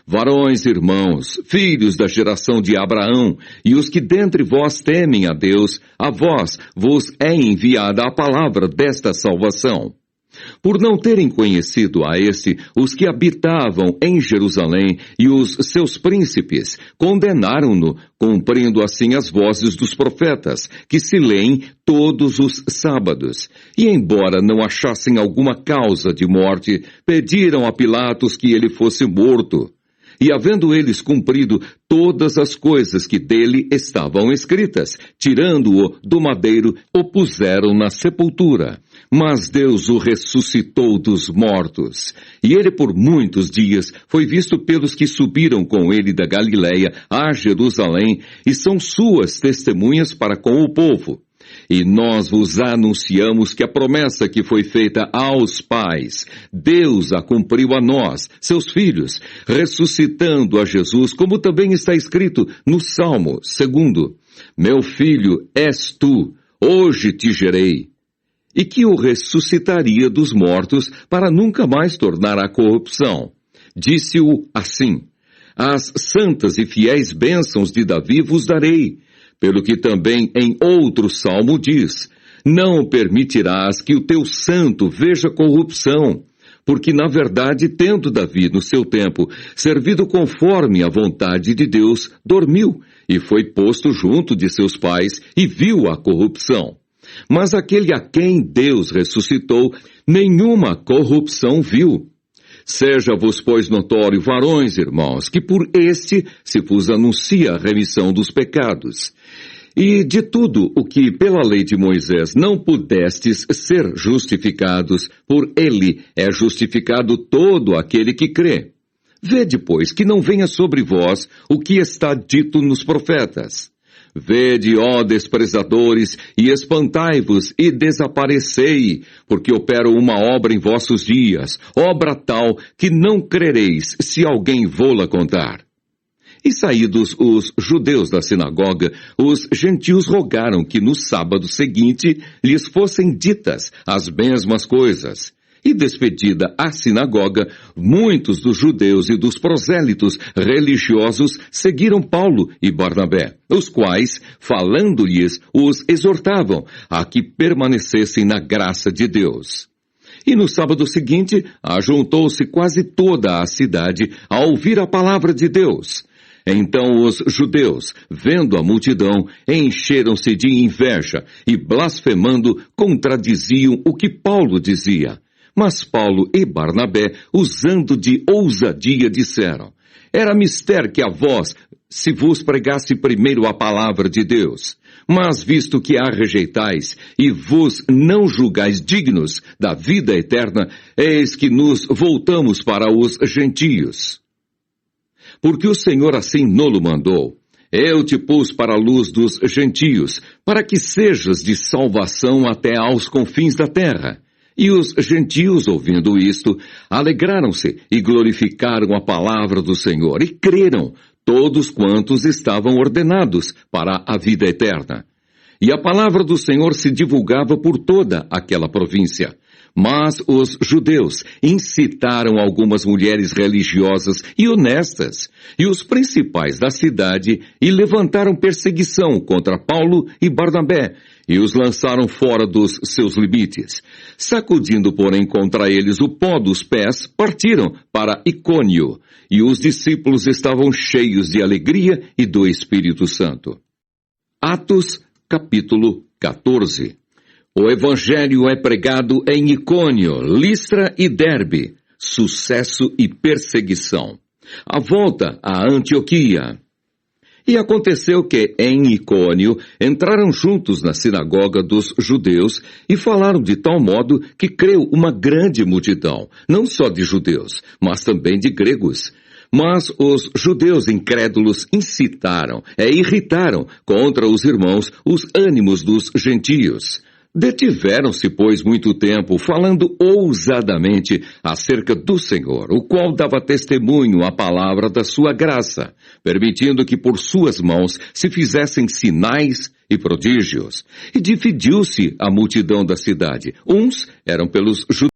Varões, irmãos, filhos da geração de Abraão, e os que dentre vós temem a Deus, a vós vos é enviada a palavra desta salvação. Por não terem conhecido a este, os que habitavam em Jerusalém e os seus príncipes condenaram-no, cumprindo assim as vozes dos profetas, que se leem todos os sábados. E embora não achassem alguma causa de morte, pediram a Pilatos que ele fosse morto. E havendo eles cumprido todas as coisas que dele estavam escritas, tirando-o do madeiro, o puseram na sepultura. Mas Deus o ressuscitou dos mortos. E ele por muitos dias foi visto pelos que subiram com ele da Galiléia a Jerusalém, e são suas testemunhas para com o povo. E nós vos anunciamos que a promessa que foi feita aos pais, Deus a cumpriu a nós, seus filhos, ressuscitando a Jesus, como também está escrito no Salmo 2: Meu filho és tu, hoje te gerei. E que o ressuscitaria dos mortos para nunca mais tornar à corrupção. Disse-o assim: As santas e fiéis bênçãos de Davi vos darei. Pelo que também em outro salmo diz: Não permitirás que o teu santo veja corrupção. Porque, na verdade, tendo Davi, no seu tempo, servido conforme a vontade de Deus, dormiu, e foi posto junto de seus pais, e viu a corrupção. Mas aquele a quem Deus ressuscitou, nenhuma corrupção viu. Seja-vos, pois, notório, varões, irmãos, que por este se vos anuncia a remissão dos pecados. E de tudo o que pela lei de Moisés não pudestes ser justificados, por ele é justificado todo aquele que crê. Vede, pois, que não venha sobre vós o que está dito nos profetas. Vede, ó desprezadores, e espantai-vos e desaparecei, porque opero uma obra em vossos dias, obra tal que não crereis se alguém vô-la contar. E saídos os judeus da sinagoga, os gentios rogaram que no sábado seguinte lhes fossem ditas as mesmas coisas. E despedida a sinagoga, muitos dos judeus e dos prosélitos religiosos seguiram Paulo e Barnabé, os quais, falando-lhes, os exortavam a que permanecessem na graça de Deus. E no sábado seguinte, ajuntou-se quase toda a cidade a ouvir a palavra de Deus. Então os judeus, vendo a multidão, encheram-se de inveja e, blasfemando, contradiziam o que Paulo dizia. Mas Paulo e Barnabé, usando de ousadia, disseram: Era mister que a vós se vos pregasse primeiro a palavra de Deus. Mas visto que a rejeitais e vos não julgais dignos da vida eterna, eis que nos voltamos para os gentios. Porque o Senhor assim nolo mandou. Eu te pus para a luz dos gentios, para que sejas de salvação até aos confins da terra. E os gentios, ouvindo isto, alegraram-se e glorificaram a palavra do Senhor, e creram todos quantos estavam ordenados para a vida eterna. E a palavra do Senhor se divulgava por toda aquela província. Mas os judeus incitaram algumas mulheres religiosas e honestas, e os principais da cidade, e levantaram perseguição contra Paulo e Barnabé, e os lançaram fora dos seus limites. Sacudindo, porém, contra eles o pó dos pés, partiram para Icônio, e os discípulos estavam cheios de alegria e do Espírito Santo. Atos, capítulo 14. O Evangelho é pregado em Icônio, Listra e Derbe, sucesso e perseguição. A volta a Antioquia. E aconteceu que, em Icônio, entraram juntos na sinagoga dos judeus e falaram de tal modo que creu uma grande multidão, não só de judeus, mas também de gregos. Mas os judeus incrédulos incitaram e irritaram contra os irmãos os ânimos dos gentios. Detiveram-se, pois, muito tempo, falando ousadamente acerca do Senhor, o qual dava testemunho à palavra da sua graça, permitindo que por suas mãos se fizessem sinais e prodígios. E dividiu-se a multidão da cidade. Uns eram pelos judeus,